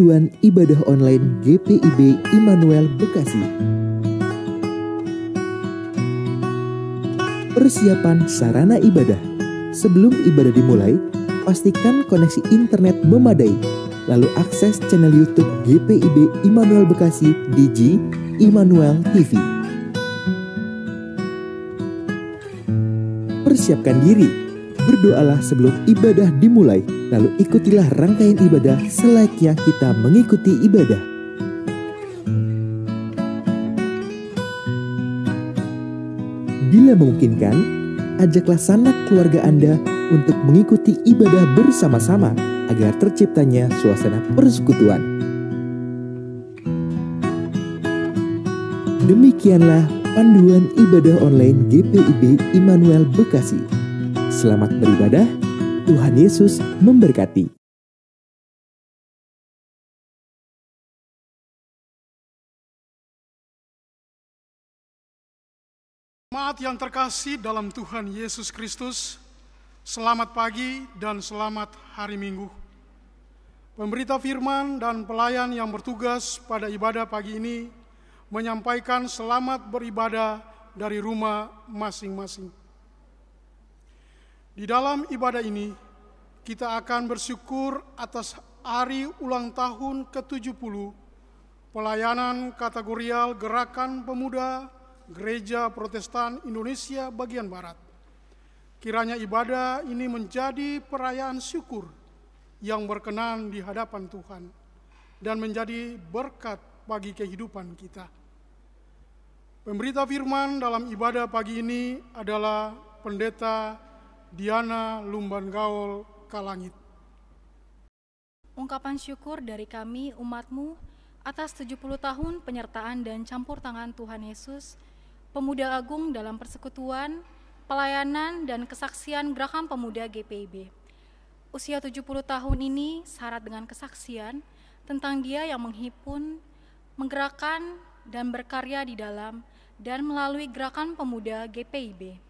Panduan Ibadah Online GPIB Immanuel Bekasi. Persiapan sarana ibadah. Sebelum ibadah dimulai, pastikan koneksi internet memadai. Lalu akses channel YouTube GPIB Immanuel Bekasi di Immanuel TV. Persiapkan diri, berdoalah sebelum ibadah dimulai, lalu ikutilah rangkaian ibadah selayaknya kita mengikuti ibadah. Bila memungkinkan, ajaklah sanak keluarga Anda untuk mengikuti ibadah bersama-sama agar terciptanya suasana persekutuan. Demikianlah panduan ibadah online GPIB Immanuel Bekasi. Selamat beribadah, Tuhan Yesus memberkati. Jemaat yang terkasih dalam Tuhan Yesus Kristus, selamat pagi dan selamat hari Minggu. Pemberita firman dan pelayan yang bertugas pada ibadah pagi ini menyampaikan selamat beribadah dari rumah masing-masing. Di dalam ibadah ini, kita akan bersyukur atas hari ulang tahun ke-70 pelayanan kategorial Gerakan Pemuda Gereja Protestan Indonesia bagian Barat. Kiranya ibadah ini menjadi perayaan syukur yang berkenan di hadapan Tuhan dan menjadi berkat bagi kehidupan kita. Pemberita firman dalam ibadah pagi ini adalah Pendeta Diana Lumban Gaul Kalangit. Ungkapan syukur dari kami umat-Mu atas 70 tahun penyertaan dan campur tangan Tuhan Yesus, Pemuda Agung dalam persekutuan, pelayanan dan kesaksian Gerakan Pemuda GPIB. Usia 70 tahun ini syarat dengan kesaksian tentang Dia yang menghimpun, menggerakkan dan berkarya di dalam dan melalui Gerakan Pemuda GPIB.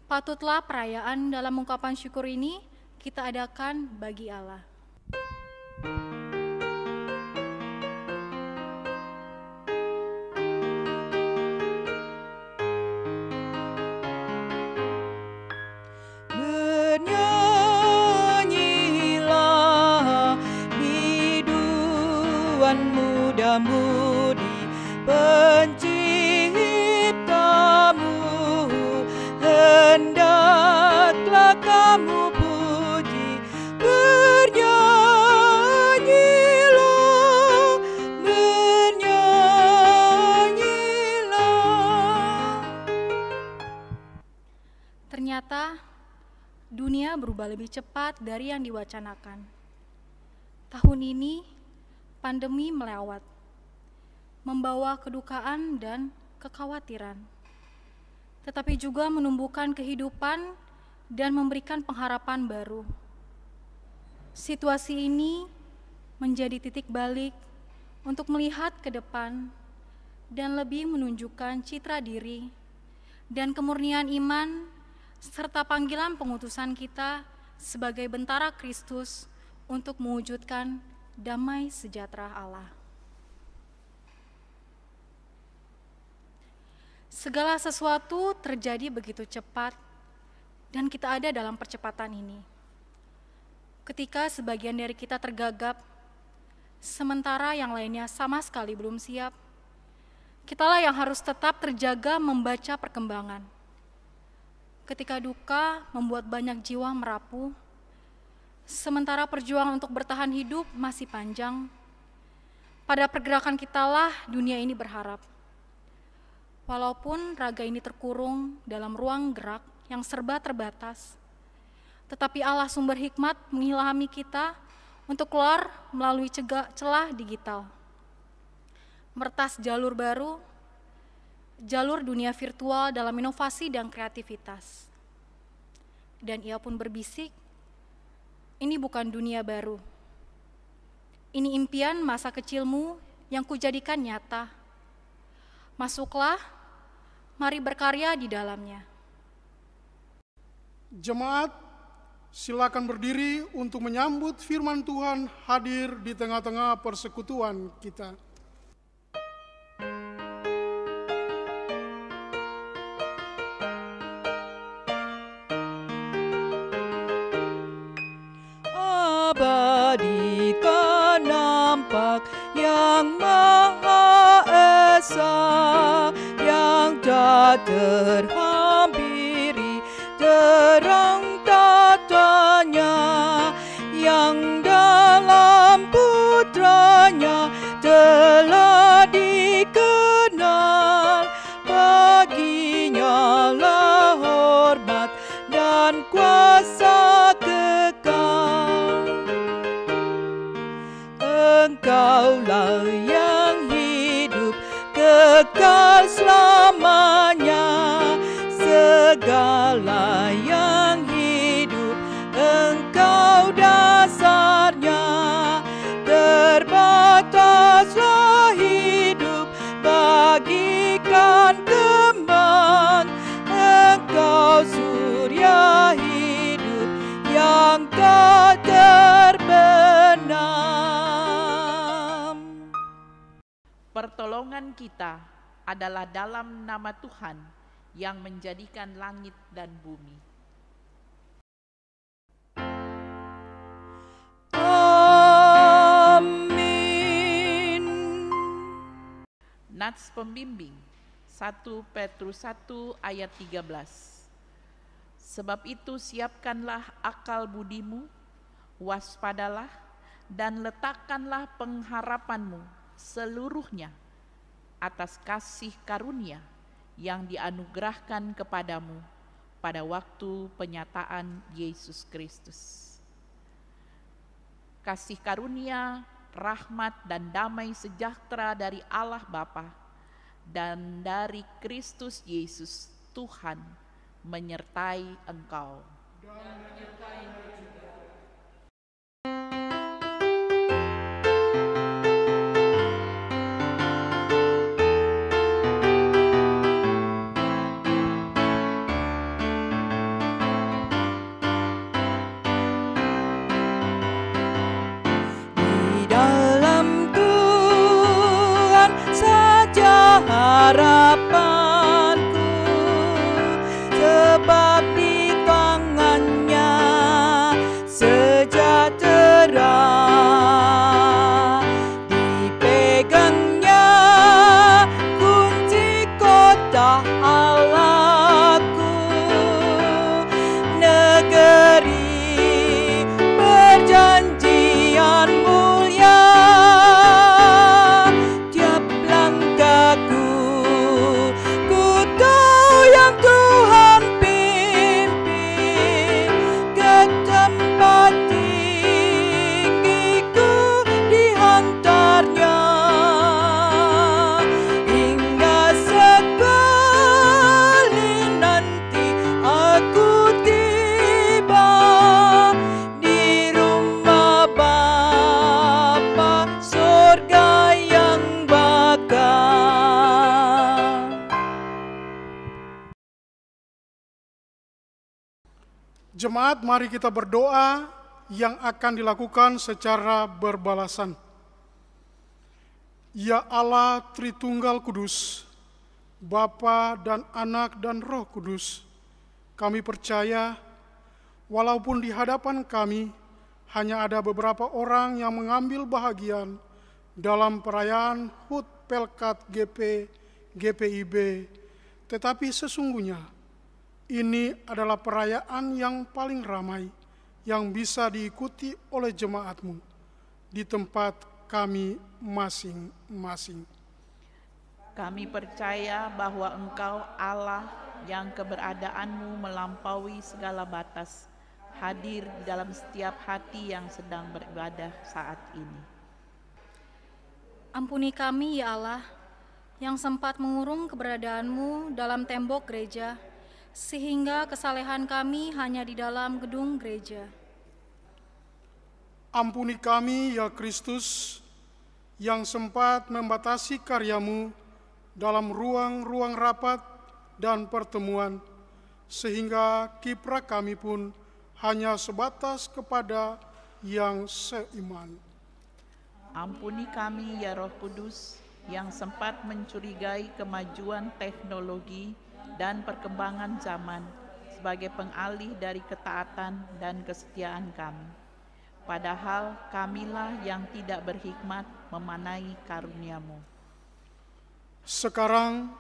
Patutlah perayaan dalam ungkapan syukur ini kita adakan bagi Allah. Bernyanyilah biduan muda-mudi penciptamu, hendaklah kamu puji. Bernyanyilah, bernyanyilah. Ternyata dunia berubah lebih cepat dari yang diwacanakan. Tahun ini pandemi melewat, membawa kedukaan dan kekhawatiran, tetapi juga menumbuhkan kehidupan dan memberikan pengharapan baru. Situasi ini menjadi titik balik untuk melihat ke depan dan lebih menunjukkan citra diri dan kemurnian iman serta panggilan pengutusan kita sebagai bentara Kristus untuk mewujudkan damai sejahtera Allah. Segala sesuatu terjadi begitu cepat dan kita ada dalam percepatan ini. Ketika sebagian dari kita tergagap, sementara yang lainnya sama sekali belum siap, kitalah yang harus tetap terjaga membaca perkembangan. Ketika duka membuat banyak jiwa merapuh, sementara perjuangan untuk bertahan hidup masih panjang, pada pergerakan kitalah dunia ini berharap. Walaupun raga ini terkurung dalam ruang gerak yang serba terbatas, tetapi Allah sumber hikmat mengilhami kita untuk keluar melalui celah digital, mertas jalur baru, jalur dunia virtual dalam inovasi dan kreativitas. Dan ia pun berbisik, ini bukan dunia baru. Ini impian masa kecilmu yang kujadikan nyata. Masuklah, mari berkarya di dalamnya. Jemaat Silakan berdiri untuk menyambut firman Tuhan hadir di tengah-tengah persekutuan kita. Abadikan nampak yang Maha Esa, yang tak terhampiri terang tatanya, yang dalam putranya telah dikenal. Baginya lah hormat dan kuasa kekal. Engkaulah yang hidup kekal selamanya. Segala yang hidup Engkau dasarnya. Terbataslah hidup bagikan kembang. Engkau surya hidup yang tak terbenam. Pertolongan kita adalah dalam nama Tuhan yang menjadikan langit dan bumi. Amin. Nats pembimbing 1 Petrus 1 ayat 13. Sebab itu siapkanlah akal budimu, waspadalah, dan letakkanlah pengharapanmu seluruhnya atas kasih karunia yang dianugerahkan kepadamu pada waktu penyataan Yesus Kristus. Kasih karunia, rahmat dan damai sejahtera dari Allah Bapa dan dari Kristus Yesus Tuhan menyertai engkau. Di dalam Tuhan saja harapanku, sebab di tangannya sejahtera. Dipegangnya kunci kota Allahku, negeri perjanjian mulia. Tiap langkahku ku tahu yang Tuhan pimpin ke tempat tinggiku dihantarnya, hingga sekali nanti aku tiba di rumah Bapa surga yang bakal. Jemaat, mari kita berdoa yang akan dilakukan secara berbalasan. Ya Allah Tritunggal Kudus, Bapa dan Anak dan Roh Kudus, kami percaya walaupun di hadapan kami hanya ada beberapa orang yang mengambil bahagian dalam perayaan HUT Pelkat GPIB, tetapi sesungguhnya ini adalah perayaan yang paling ramai yang bisa diikuti oleh jemaatmu di tempat kami masing-masing. Kami percaya bahwa Engkau Allah yang keberadaanmu melampaui segala batas, hadir di dalam setiap hati yang sedang beribadah saat ini. Ampuni kami ya Allah, yang sempat mengurung keberadaanmu dalam tembok gereja, sehingga kesalehan kami hanya di dalam gedung gereja. Ampuni kami ya Kristus, yang sempat membatasi karyamu dalam ruang-ruang rapat dan pertemuan, sehingga kiprah kami pun hanya sebatas kepada yang seiman. Ampuni kami ya Roh Kudus yang sempat mencurigai kemajuan teknologi dan perkembangan zaman sebagai pengalih dari ketaatan dan kesetiaan kami. Padahal kamilah yang tidak berhikmat memanai karunia-Mu. Sekarang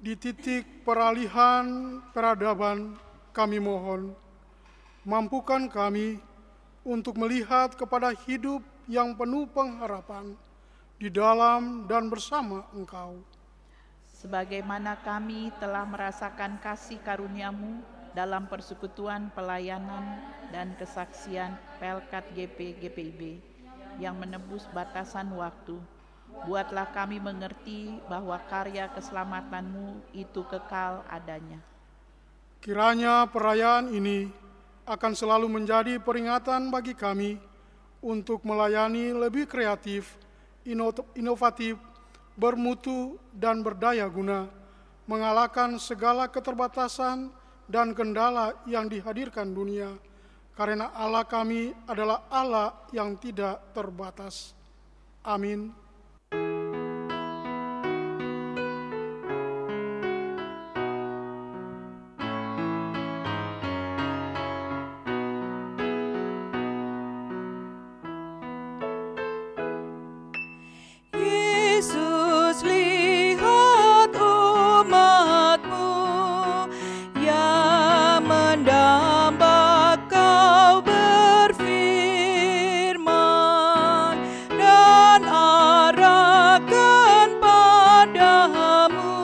di titik peralihan peradaban kami mohon, mampukan kami untuk melihat kepada hidup yang penuh pengharapan di dalam dan bersama Engkau. Sebagaimana kami telah merasakan kasih karunia-Mu dalam persekutuan pelayanan dan kesaksian Pelkat GPIB yang menembus batasan waktu, buatlah kami mengerti bahwa karya keselamatan-Mu itu kekal adanya. Kiranya perayaan ini akan selalu menjadi peringatan bagi kami untuk melayani lebih kreatif, inovatif, bermutu, dan berdaya guna, mengalahkan segala keterbatasan dan kendala yang dihadirkan dunia, karena Allah kami adalah Allah yang tidak terbatas. Amin. Yesus, lihat umat-Mu yang mendamba Kau berfirman dan arahkan padamu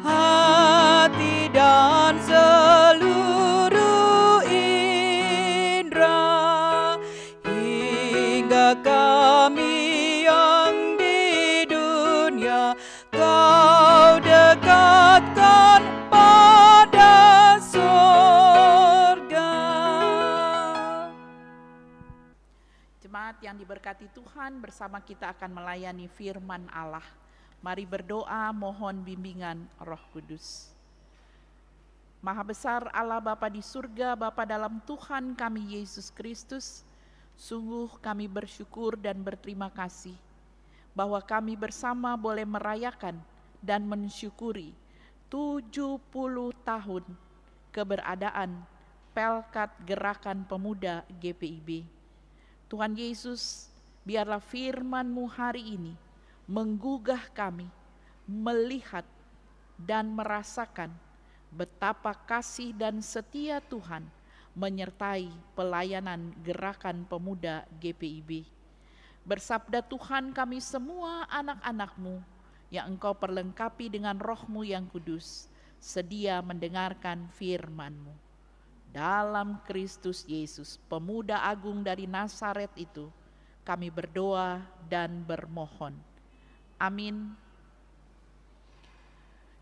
hati dan seluruh indera, hingga kami yang di dunia Kau dekatkan pada sorga. Jemaat yang diberkati Tuhan, bersama kita akan melayani firman Allah. Mari berdoa mohon bimbingan Roh Kudus. Maha besar Allah Bapa di surga, Bapa dalam Tuhan kami Yesus Kristus, sungguh kami bersyukur dan berterima kasih bahwa kami bersama boleh merayakan dan mensyukuri 70 tahun keberadaan Pelkat Gerakan Pemuda GPIB. Tuhan Yesus, biarlah firman-Mu hari ini menggugah kami melihat dan merasakan betapa kasih dan setia Tuhan menyertai pelayanan Gerakan Pemuda GPIB. Bersabda Tuhan, kami semua anak-anak-Mu yang Engkau perlengkapi dengan Roh-Mu yang kudus, sedia mendengarkan firman-Mu. Dalam Kristus Yesus, pemuda agung dari Nazaret itu, kami berdoa dan bermohon. Amin.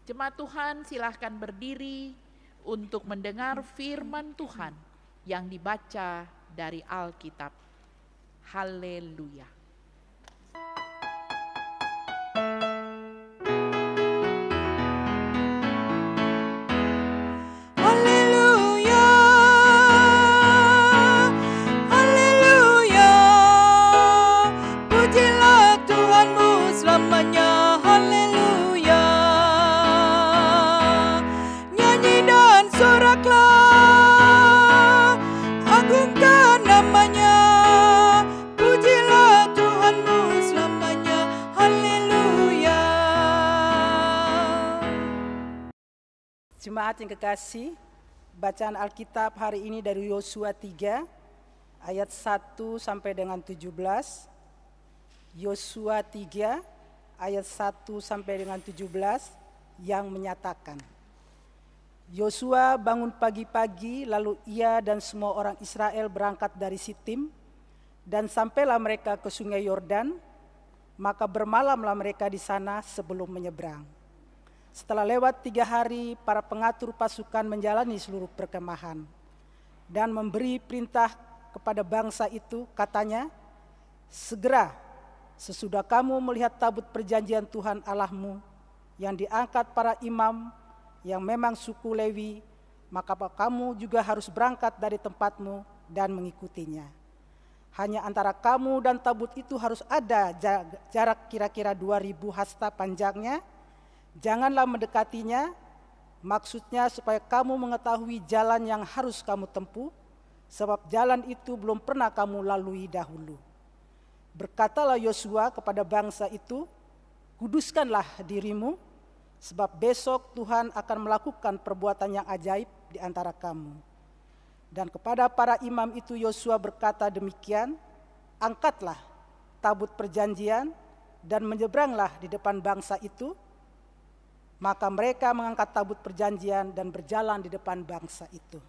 Jemaat Tuhan, silahkan berdiri untuk mendengar firman Tuhan yang dibaca dari Alkitab. Haleluya. Haleluya, haleluya, pujilah Tuhanmu selamanya, haleluya. Nyanyi dan soraklah, agungkan namanya, pujilah Tuhanmu selamanya, haleluya. Jemaat yang kekasih, bacaan Alkitab hari ini dari Yosua 3 ayat 1 sampai dengan 17. Yosua 3 ayat 1 sampai dengan 17 yang menyatakan, Yosua bangun pagi-pagi, lalu ia dan semua orang Israel berangkat dari Sitim, dan sampailah mereka ke sungai Yordan, maka bermalamlah mereka di sana sebelum menyeberang. Setelah lewat 3 hari, para pengatur pasukan menjalani seluruh perkemahan dan memberi perintah kepada bangsa itu, katanya, segera sesudah kamu melihat tabut perjanjian Tuhan Allahmu yang diangkat para imam yang memang suku Lewi, maka kamu juga harus berangkat dari tempatmu dan mengikutinya. Hanya antara kamu dan tabut itu harus ada jarak kira-kira 2000 hasta panjangnya. Janganlah mendekatinya, maksudnya supaya kamu mengetahui jalan yang harus kamu tempuh, sebab jalan itu belum pernah kamu lalui dahulu. Berkatalah Yosua kepada bangsa itu, kuduskanlah dirimu, sebab besok Tuhan akan melakukan perbuatan yang ajaib di antara kamu. Dan kepada para imam itu Yosua berkata demikian, angkatlah tabut perjanjian dan menyeberanglah di depan bangsa itu. Maka mereka mengangkat tabut perjanjian dan berjalan di depan bangsa itu.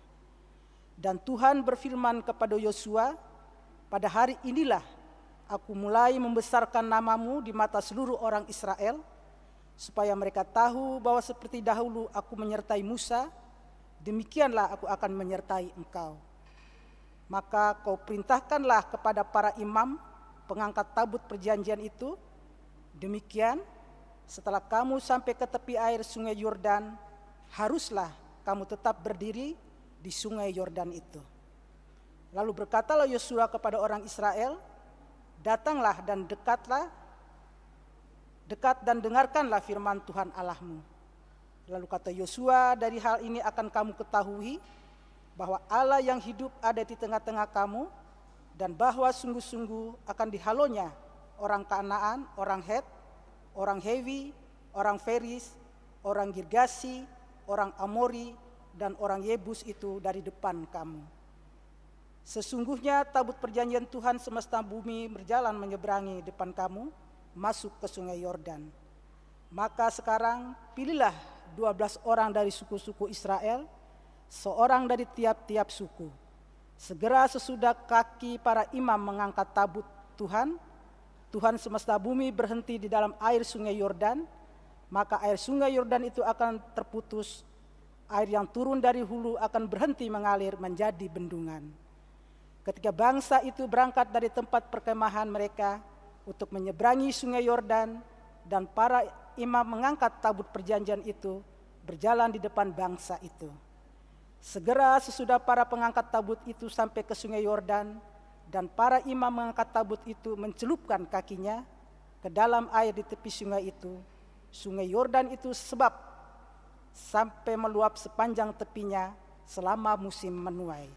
Dan Tuhan berfirman kepada Yosua, pada hari inilah aku mulai membesarkan namamu di mata seluruh orang Israel, supaya mereka tahu bahwa seperti dahulu aku menyertai Musa, demikianlah aku akan menyertai engkau. Maka kau perintahkanlah kepada para imam pengangkat tabut perjanjian itu, demikian setelah kamu sampai ke tepi air sungai Yordan, haruslah kamu tetap berdiri di sungai Yordan itu. Lalu berkatalah Yosua kepada orang Israel, datanglah dan dekat dan dengarkanlah firman Tuhan Allahmu. Lalu kata Yosua, dari hal ini akan kamu ketahui bahwa Allah yang hidup ada di tengah-tengah kamu, dan bahwa sungguh-sungguh akan dihalonya orang Kanaan, orang Het, orang Hewi, orang Feris, orang Girgasi, orang Amori, dan orang Yebus itu dari depan kamu. Sesungguhnya tabut perjanjian Tuhan semesta bumi berjalan menyeberangi depan kamu, masuk ke sungai Yordan. Maka sekarang pilihlah 12 orang dari suku-suku Israel, seorang dari tiap-tiap suku. Segera sesudah kaki para imam mengangkat tabut Tuhan, Tuhan semesta bumi berhenti di dalam air sungai Yordan, maka air sungai Yordan itu akan terputus, air yang turun dari hulu akan berhenti mengalir menjadi bendungan. Ketika bangsa itu berangkat dari tempat perkemahan mereka untuk menyeberangi sungai Yordan, dan para imam mengangkat tabut perjanjian itu berjalan di depan bangsa itu. Segera sesudah para pengangkat tabut itu sampai ke sungai Yordan, dan para imam mengangkat tabut itu mencelupkan kakinya ke dalam air di tepi sungai itu. Sungai Yordan itu sebab sampai meluap sepanjang tepinya selama musim menuai.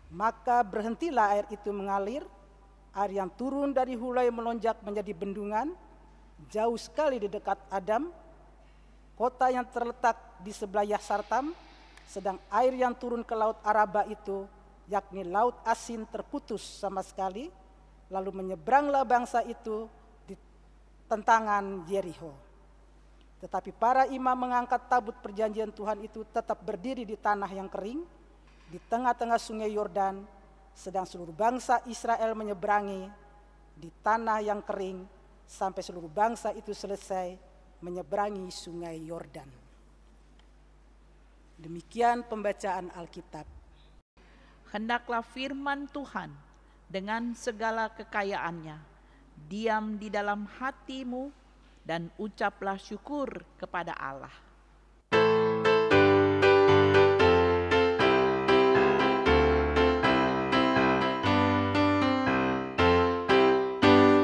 Maka berhentilah air itu mengalir, air yang turun dari hulai melonjak menjadi bendungan, jauh sekali di dekat Adam, kota yang terletak di sebelah Yasartam, sedang air yang turun ke laut Araba itu, yakni laut asin, terputus sama sekali, lalu menyeberanglah bangsa itu di tentangan Jericho. Tetapi para imam mengangkat tabut perjanjian Tuhan itu tetap berdiri di tanah yang kering, di tengah-tengah sungai Yordan, sedang seluruh bangsa Israel menyeberangi di tanah yang kering, sampai seluruh bangsa itu selesai menyeberangi sungai Yordan. Demikian pembacaan Alkitab. Hendaklah firman Tuhan dengan segala kekayaannya diam di dalam hatimu, dan ucaplah syukur kepada Allah.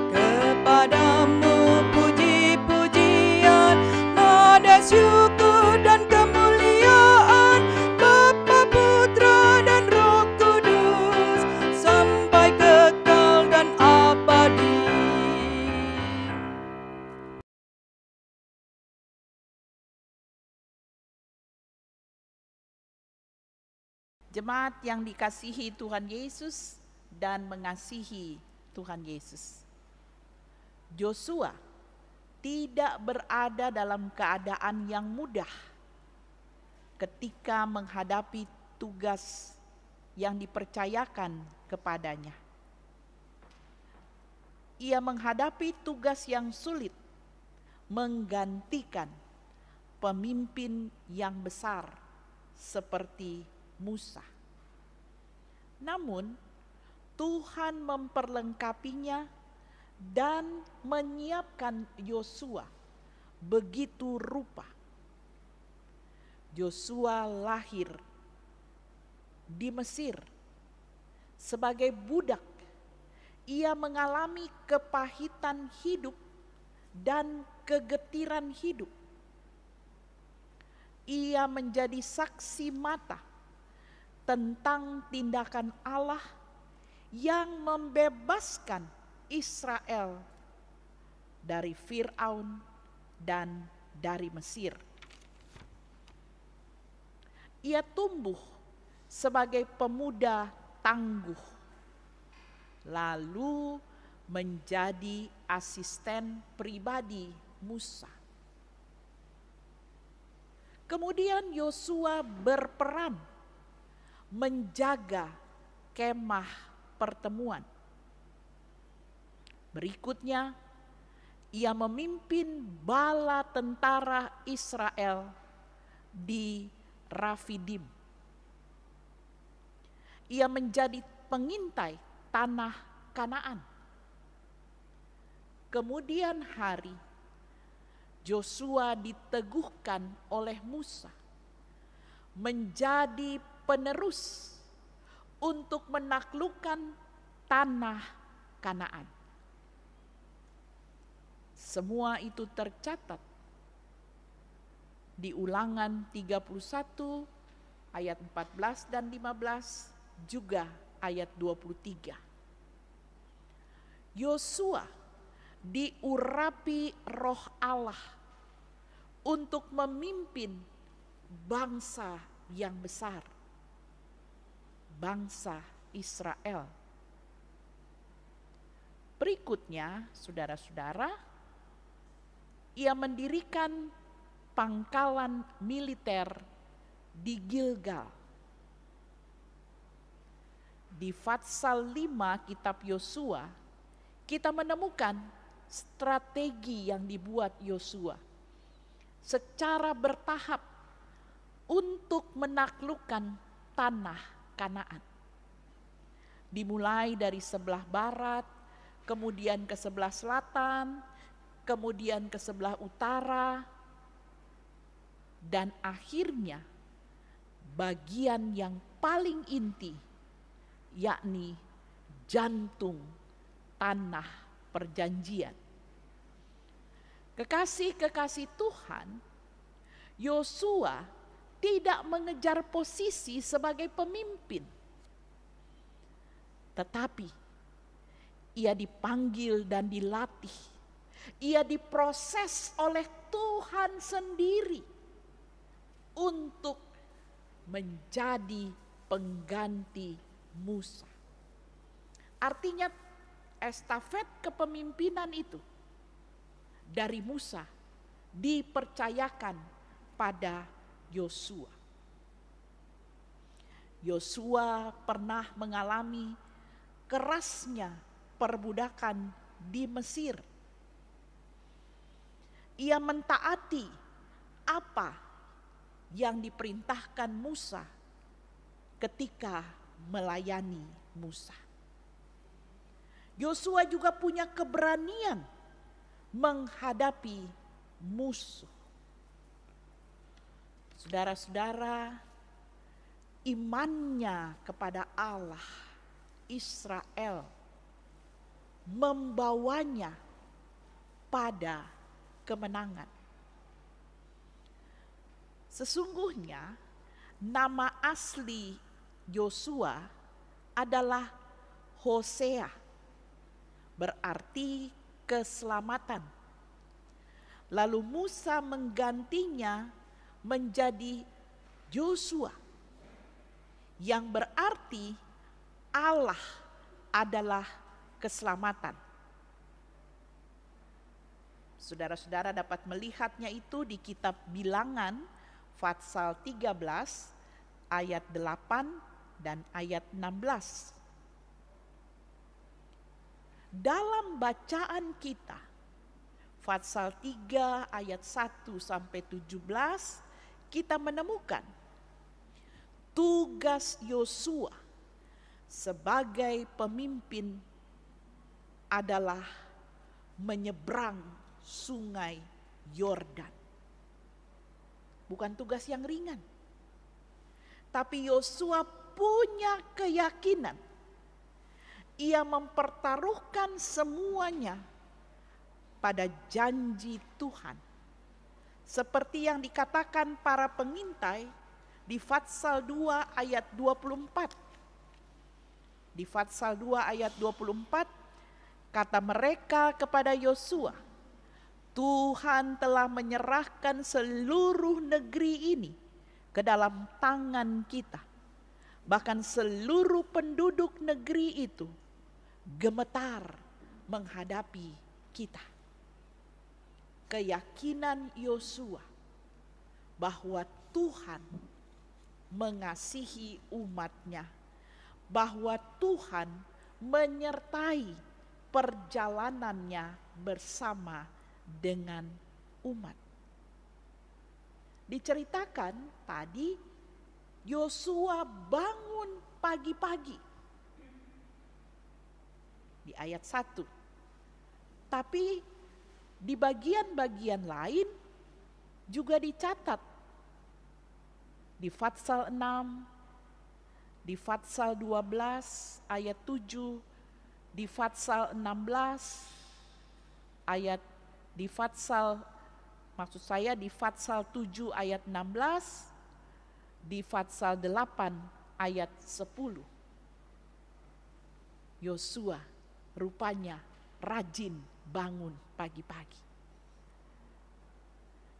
Kepadamu puji-pujian, nada syukur dan kemuliaan, Bapa, Putra, dan Roh Kudus, sampai kekal dan abadi. Jemaat yang dikasihi Tuhan Yesus dan mengasihi Tuhan Yesus, Yosua tidak berada dalam keadaan yang mudah ketika menghadapi tugas yang dipercayakan kepadanya. Ia menghadapi tugas yang sulit, menggantikan pemimpin yang besar seperti Musa. Namun Tuhan memperlengkapinya dan menyiapkan Yosua begitu rupa. Yosua lahir di Mesir sebagai budak. Ia mengalami kepahitan hidup dan kegetiran hidup. Ia menjadi saksi mata tentang tindakan Allah yang membebaskan Israel dari Firaun dan dari Mesir. Ia tumbuh sebagai pemuda tangguh, lalu menjadi asisten pribadi Musa. Kemudian Yosua berperan menjaga kemah pertemuan. Berikutnya, ia memimpin bala tentara Israel di Rafidim. Ia menjadi pengintai tanah Kanaan. Kemudian hari, Yosua diteguhkan oleh Musa menjadi penerus untuk menaklukkan tanah Kanaan. Semua itu tercatat di Ulangan 31 ayat 14 dan 15, juga ayat 23. Yosua diurapi Roh Allah untuk memimpin bangsa yang besar, bangsa Israel. Berikutnya, saudara-saudara, ia mendirikan pangkalan militer di Gilgal. Di Fatsal 5 kitab Yosua, kita menemukan strategi yang dibuat Yosua secara bertahap untuk menaklukkan tanah Kanaan. Dimulai dari sebelah barat, kemudian ke sebelah selatan, kemudian ke sebelah utara, dan akhirnya bagian yang paling inti, yakni jantung tanah perjanjian. Kekasih-kekasih Tuhan, Yosua tidak mengejar posisi sebagai pemimpin, tetapi ia dipanggil dan dilatih. Ia diproses oleh Tuhan sendiri untuk menjadi pengganti Musa. Artinya estafet kepemimpinan itu dari Musa dipercayakan pada Yosua. Yosua pernah mengalami kerasnya perbudakan di Mesir. Ia mentaati apa yang diperintahkan Musa ketika melayani Musa. Yosua juga punya keberanian menghadapi musuh. Saudara-saudara, imannya kepada Allah Israel membawanya pada kemenangan. Sesungguhnya nama asli Yosua adalah Hosea, berarti keselamatan. Lalu Musa menggantinya menjadi Yosua, yang berarti Allah adalah keselamatan. Saudara-saudara dapat melihatnya itu di kitab Bilangan Fatsal 13 ayat 8 dan ayat 16. Dalam bacaan kita Fatsal 3 ayat 1 sampai 17, kita menemukan tugas Yosua sebagai pemimpin adalah menyeberang sungai Yordan. bukan tugas yang ringan. Tapi Yosua punya keyakinan. Ia mempertaruhkan semuanya pada janji Tuhan. Seperti yang dikatakan para pengintai di Fatsal 2 ayat 24. Di Fatsal 2 ayat 24, kata mereka kepada Yosua, Tuhan telah menyerahkan seluruh negeri ini ke dalam tangan kita. Bahkan seluruh penduduk negeri itu gemetar menghadapi kita. Keyakinan Yosua bahwa Tuhan mengasihi umatnya, bahwa Tuhan menyertai perjalanannya bersama dengan umat. Diceritakan tadi Yosua bangun pagi-pagi di ayat 1. Tapi di bagian-bagian lain juga dicatat di Fatsal 6, di Fatsal 12 ayat 7, di Fatsal 16 ayat di Fatsal 7 ayat 16, di Fatsal 8 ayat 10. Yosua rupanya rajin bangun pagi-pagi.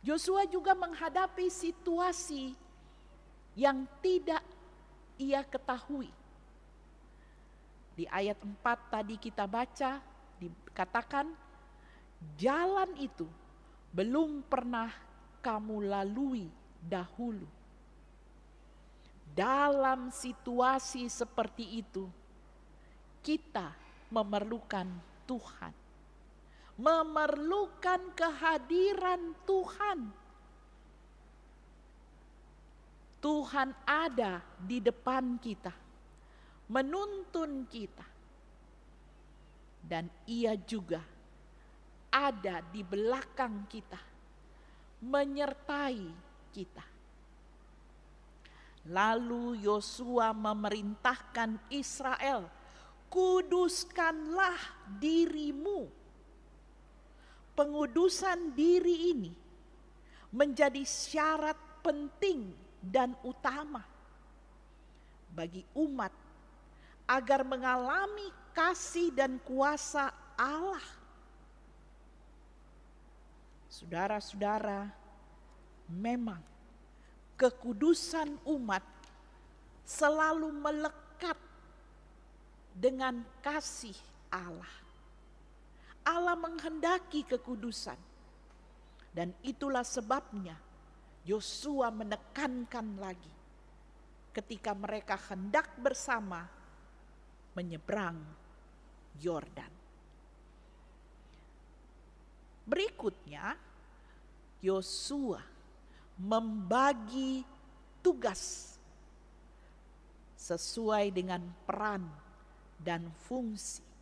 Yosua juga menghadapi situasi yang tidak ia ketahui. Di ayat 4 tadi kita baca, dikatakan, jalan itu belum pernah kamu lalui dahulu. Dalam situasi seperti itu, kita memerlukan Tuhan. Memerlukan kehadiran Tuhan. Tuhan ada di depan kita, menuntun kita. Dan Ia juga ada di belakang kita, menyertai kita. Lalu Yosua memerintahkan Israel, kuduskanlah dirimu. Pengudusan diri ini menjadi syarat penting dan utama bagi umat agar mengalami kasih dan kuasa Allah. Saudara-saudara, memang kekudusan umat selalu melekat dengan kasih Allah. Allah menghendaki kekudusan. Dan itulah sebabnya Yosua menekankan lagi ketika mereka hendak bersama menyeberang Yordan. Berikutnya, Yosua membagi tugas sesuai dengan peran dan fungsi.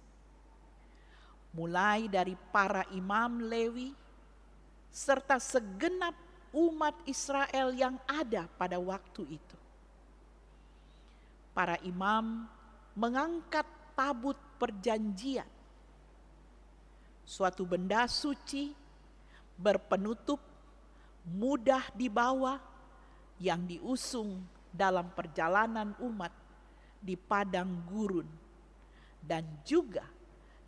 Mulai dari para imam Lewi serta segenap umat Israel yang ada pada waktu itu. Para imam mengangkat tabut perjanjian, suatu benda suci berpenutup mudah dibawa yang diusung dalam perjalanan umat di padang gurun dan juga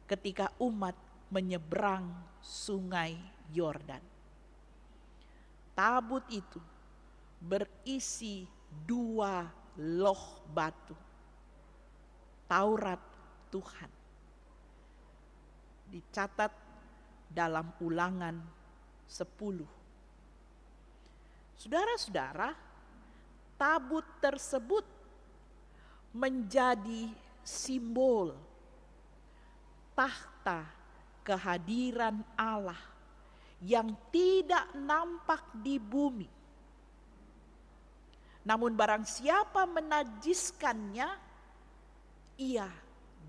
ketika umat menyeberang sungai Yordan. Tabut itu berisi 2 loh batu, Taurat Tuhan. Dicatat dalam Ulangan 10. Saudara-saudara, tabut tersebut menjadi simbol tahta kehadiran Allah yang tidak nampak di bumi. Namun barang siapa menajiskannya, ia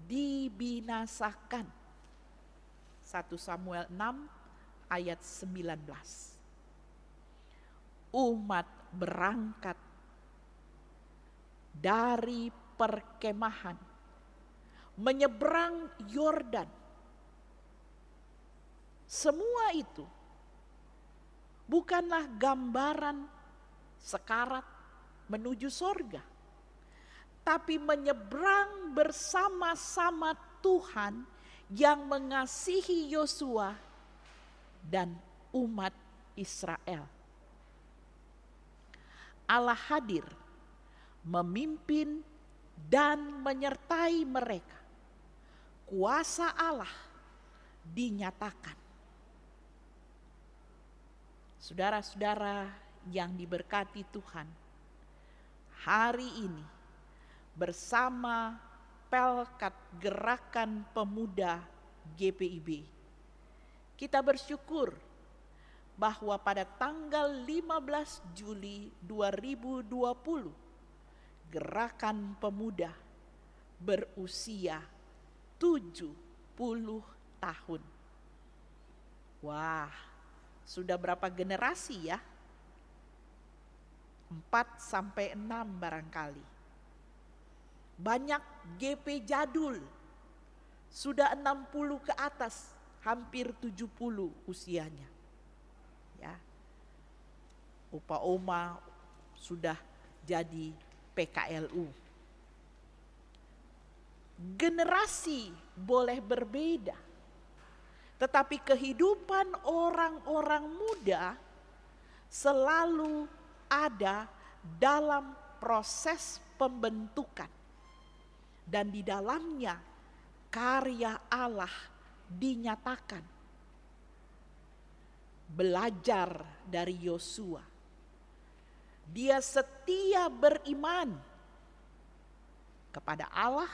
dibinasakan. 1 Samuel 6 ayat 19. umat berangkat dari perkemahan, menyeberang Yordan. Semua itu bukanlah gambaran sekarat menuju sorga, tapi menyeberang bersama-sama Tuhan yang mengasihi Yosua dan umat Israel. Allah hadir, memimpin dan menyertai mereka. Kuasa Allah dinyatakan. Saudara-saudara yang diberkati Tuhan, hari ini bersama Pelkat Gerakan Pemuda GPIB, kita bersyukur bahwa pada tanggal 15 Juli 2020 Gerakan Pemuda berusia 70 tahun. Wah, sudah berapa generasi ya? 4-6 barangkali. Banyak GP jadul, sudah 60 ke atas, hampir 70 usianya. Ya. Opa Oma sudah jadi PKLU. Generasi boleh berbeda, tetapi kehidupan orang-orang muda selalu ada dalam proses pembentukan, dan di dalamnya karya Allah dinyatakan. Belajar dari Yosua, dia setia beriman kepada Allah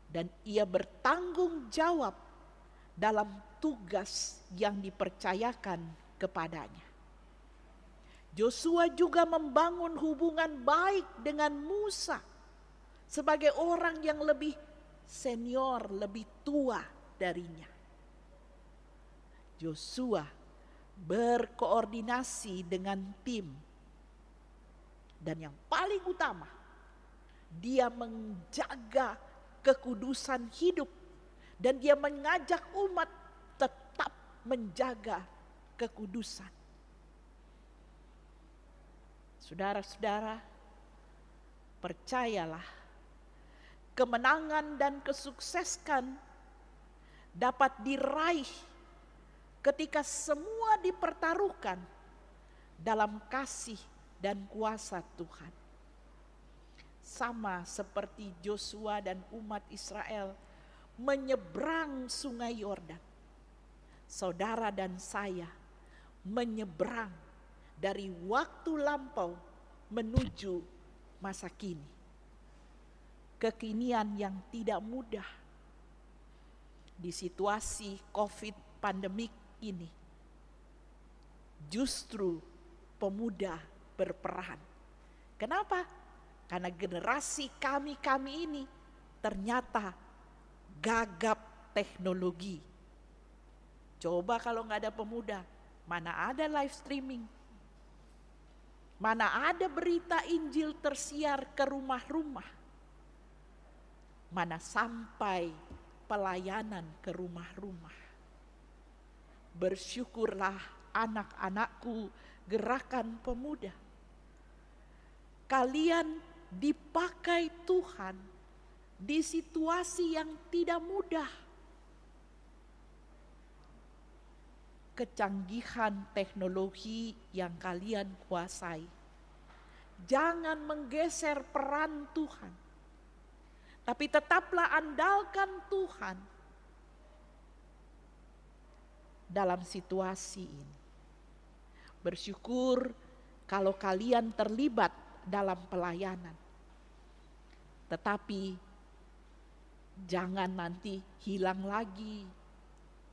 dan ia bertanggung jawab dalam tugas yang dipercayakan kepadanya. Yosua juga membangun hubungan baik dengan Musa sebagai orang yang lebih senior, lebih tua darinya. Yosua berkoordinasi dengan tim, dan yang paling utama, dia menjaga kekudusan hidup, dan dia mengajak umat tetap menjaga kekudusan. Saudara-saudara, percayalah, kemenangan dan kesuksesan dapat diraih ketika semua dipertaruhkan dalam kasih dan kuasa Tuhan. Sama seperti Yosua dan umat Israel menyeberang sungai Yordan, saudara dan saya menyeberang dari waktu lampau menuju masa kini. Kekinian yang tidak mudah di situasi COVID pandemik ini. Justru pemuda berperan. Kenapa? Karena generasi kami ini ternyata gagap teknologi. Coba kalau nggak ada pemuda, mana ada live streaming, mana ada berita Injil tersiar ke rumah-rumah, mana sampai pelayanan ke rumah-rumah. Bersyukurlah anak-anakku Gerakan Pemuda. Kalian dipakai Tuhan di situasi yang tidak mudah. Kecanggihan teknologi yang kalian kuasai, jangan menggeser peran Tuhan, tapi tetaplah andalkan Tuhan dalam situasi ini. Bersyukur kalau kalian terlibat dalam pelayanan, tetapi jangan nanti hilang lagi,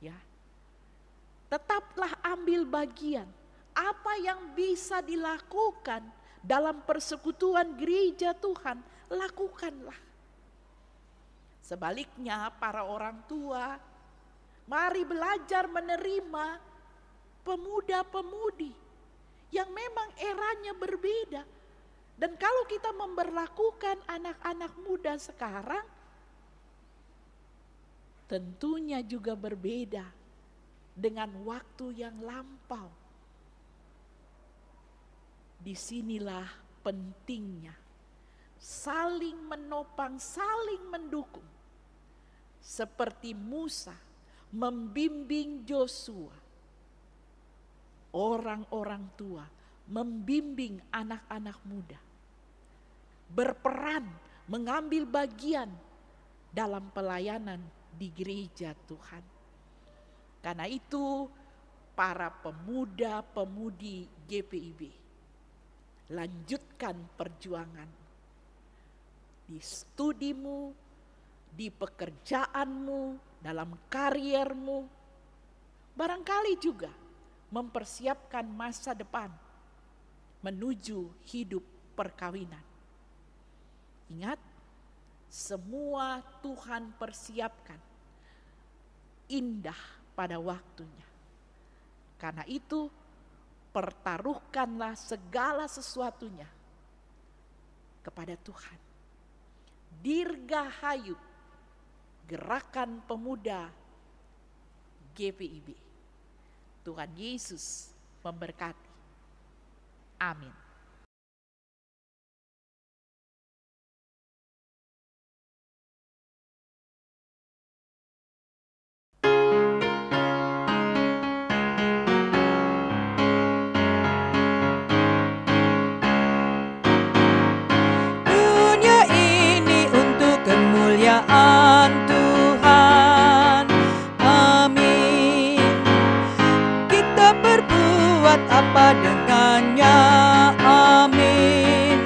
ya. Tetaplah ambil bagian. Apa yang bisa dilakukan dalam persekutuan gereja Tuhan, lakukanlah. Sebaliknya, para orang tua, mari belajar menerima pemuda-pemudi yang memang eranya berbeda. Dan kalau kita memperlakukan anak-anak muda sekarang, tentunya juga berbeda dengan waktu yang lampau. Disinilah pentingnya saling menopang, saling mendukung. Seperti Musa membimbing Yosua, orang-orang tua membimbing anak-anak muda, berperan mengambil bagian dalam pelayanan di gereja Tuhan. Karena itu para pemuda-pemudi GPIB, lanjutkan perjuangan di studimu, di pekerjaanmu, dalam kariermu, barangkali juga mempersiapkan masa depan menuju hidup perkawinan. Ingat, semua Tuhan persiapkan indah pada waktunya. Karena itu, pertaruhkanlah segala sesuatunya kepada Tuhan. Dirgahayu Gerakan Pemuda GPIB. Tuhan Yesus memberkati. Amin. Dunia ini untuk kemuliaan Tuhan. Amin. Kita berbuat apa dengannya? Amin.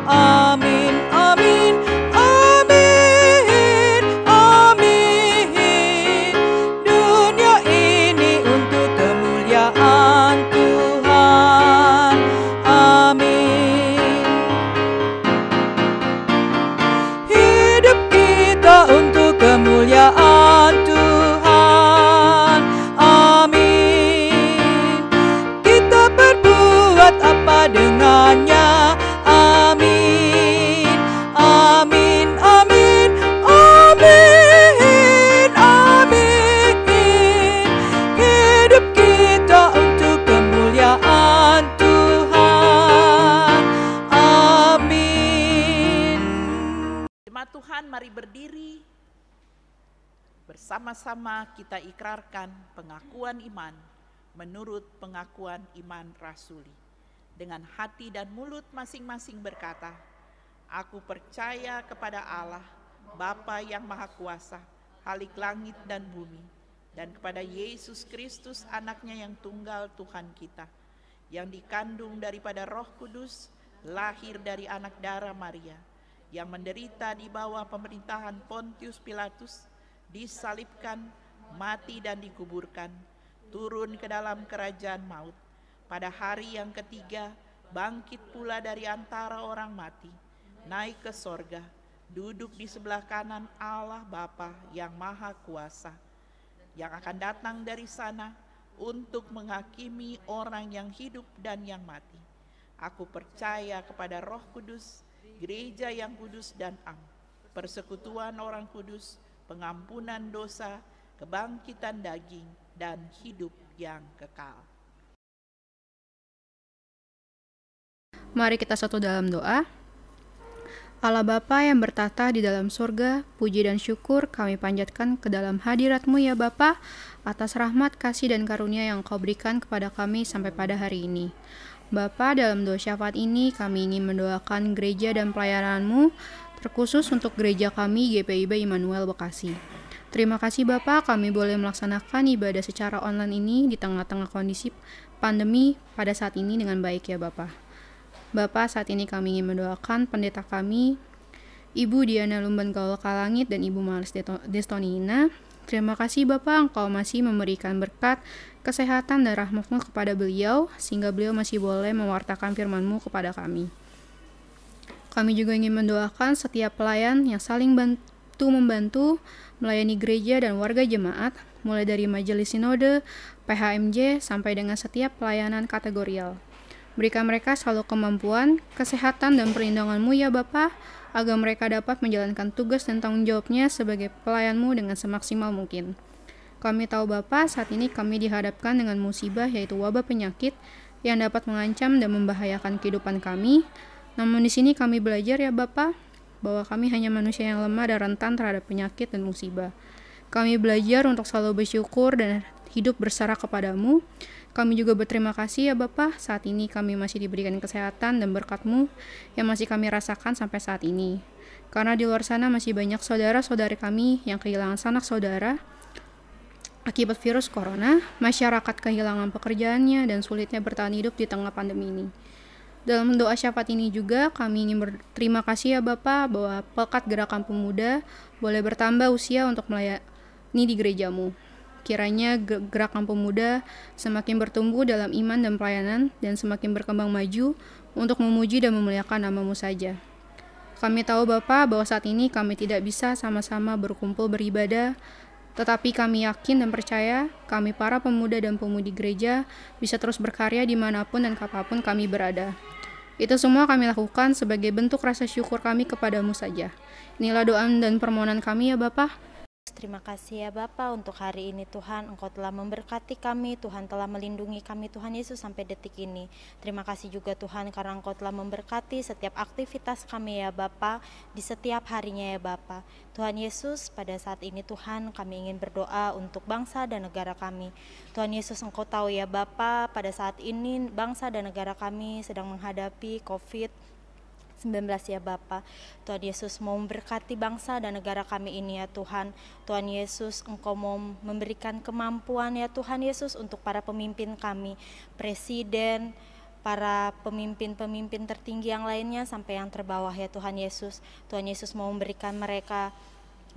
Amin. Amin. Amin. Amin. Dunia ini untuk kemuliaan Tuhan. Amin. Hidup kita untuk kemuliaan Tuhan. Amin. Kita berbuat apa dengannya? Amin. Amin. Amin. Amin. Amin. Hidup kita untuk kemuliaan Tuhan. Amin. Jemaat Tuhan, mari berdiri. Bersama-sama kita ikrarkan pengakuan iman menurut pengakuan iman rasuli. Dengan hati dan mulut masing-masing berkata, aku percaya kepada Allah, Bapa yang Maha Kuasa, Khalik langit dan bumi, dan kepada Yesus Kristus anaknya yang tunggal Tuhan kita, yang dikandung daripada Roh Kudus, lahir dari anak darah Maria, yang menderita di bawah pemerintahan Pontius Pilatus, disalibkan, mati dan dikuburkan, turun ke dalam kerajaan maut, pada hari yang ketiga bangkit pula dari antara orang mati, naik ke sorga, duduk di sebelah kanan Allah Bapa yang Maha Kuasa, yang akan datang dari sana untuk menghakimi orang yang hidup dan yang mati. Aku percaya kepada Roh Kudus, gereja yang kudus dan am, persekutuan orang kudus, pengampunan dosa, kebangkitan daging, dan hidup yang kekal. Mari kita satu dalam doa. Allah Bapa yang bertata di dalam surga, puji dan syukur kami panjatkan ke dalam hadirat-Mu ya Bapa, atas rahmat, kasih, dan karunia yang Kau berikan kepada kami sampai pada hari ini. Bapa, dalam doa syafaat ini kami ingin mendoakan gereja dan pelayanan-Mu, terkhusus untuk gereja kami GPIB Immanuel Bekasi. Terima kasih Bapa, kami boleh melaksanakan ibadah secara online ini di tengah-tengah kondisi pandemi pada saat ini dengan baik ya Bapa. Bapa, saat ini kami ingin mendoakan pendeta kami, Ibu Diana Lumban Gaul Kalangit dan Ibu Malis Destonina. Terima kasih Bapa, Engkau masih memberikan berkat, kesehatan dan rahmat-Mu kepada beliau, sehingga beliau masih boleh mewartakan firman-Mu kepada kami. Kami juga ingin mendoakan setiap pelayan yang saling membantu melayani gereja dan warga jemaat, mulai dari majelis sinode, PHMJ, sampai dengan setiap pelayanan kategorial. Berikan mereka selalu kemampuan, kesehatan, dan perlindungan-Mu ya Bapa, agar mereka dapat menjalankan tugas dan tanggung jawabnya sebagai pelayan-Mu dengan semaksimal mungkin. Kami tahu Bapa, saat ini kami dihadapkan dengan musibah yaitu wabah penyakit yang dapat mengancam dan membahayakan kehidupan kami. Namun di sini kami belajar ya Bapa, bahwa kami hanya manusia yang lemah dan rentan terhadap penyakit dan musibah. Kami belajar untuk selalu bersyukur dan hidup berserah kepada-Mu. Kami juga berterima kasih ya Bapa, saat ini kami masih diberikan kesehatan dan berkat-Mu yang masih kami rasakan sampai saat ini. Karena di luar sana masih banyak saudara-saudari kami yang kehilangan sanak saudara akibat virus corona, masyarakat kehilangan pekerjaannya dan sulitnya bertahan hidup di tengah pandemi ini. Dalam doa syafaat ini juga kami ingin berterima kasih ya Bapa bahwa Pekat Gerakan Pemuda boleh bertambah usia untuk melayani di gereja-Mu. Kiranya Gerakan Pemuda semakin bertumbuh dalam iman dan pelayanan dan semakin berkembang maju untuk memuji dan memuliakan nama-Mu saja. Kami tahu Bapa bahwa saat ini kami tidak bisa sama-sama berkumpul beribadah, tetapi kami yakin dan percaya kami para pemuda dan pemudi gereja bisa terus berkarya dimanapun dan kapanpun kami berada. Itu semua kami lakukan sebagai bentuk rasa syukur kami kepada-Mu saja. Inilah doa dan permohonan kami ya Bapa. Terima kasih ya Bapa untuk hari ini Tuhan, Engkau telah memberkati kami, Tuhan telah melindungi kami Tuhan Yesus sampai detik ini. Terima kasih juga Tuhan karena Engkau telah memberkati setiap aktivitas kami ya Bapa di setiap harinya ya Bapa. Tuhan Yesus, pada saat ini Tuhan kami ingin berdoa untuk bangsa dan negara kami. Tuhan Yesus, Engkau tahu ya Bapa, pada saat ini bangsa dan negara kami sedang menghadapi COVID-19 ya Bapa. Tuhan Yesus mau memberkati bangsa dan negara kami ini ya Tuhan. Tuhan Yesus, Engkau mau memberikan kemampuan ya Tuhan Yesus untuk para pemimpin kami, presiden, para pemimpin-pemimpin tertinggi yang lainnya sampai yang terbawah ya Tuhan Yesus. Tuhan Yesus mau memberikan mereka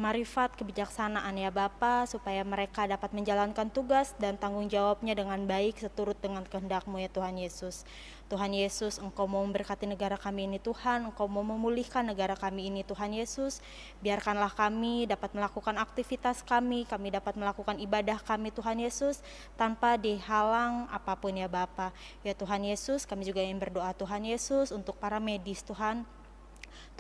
marifat, kebijaksanaan ya Bapa, supaya mereka dapat menjalankan tugas dan tanggung jawabnya dengan baik seturut dengan kehendak-Mu ya Tuhan Yesus. Tuhan Yesus, Engkau mau memberkati negara kami ini Tuhan, Engkau mau memulihkan negara kami ini Tuhan Yesus. Biarkanlah kami dapat melakukan aktivitas kami dapat melakukan ibadah kami Tuhan Yesus tanpa dihalang apapun ya Bapa. Ya Tuhan Yesus, kami juga ingin berdoa Tuhan Yesus untuk para medis Tuhan.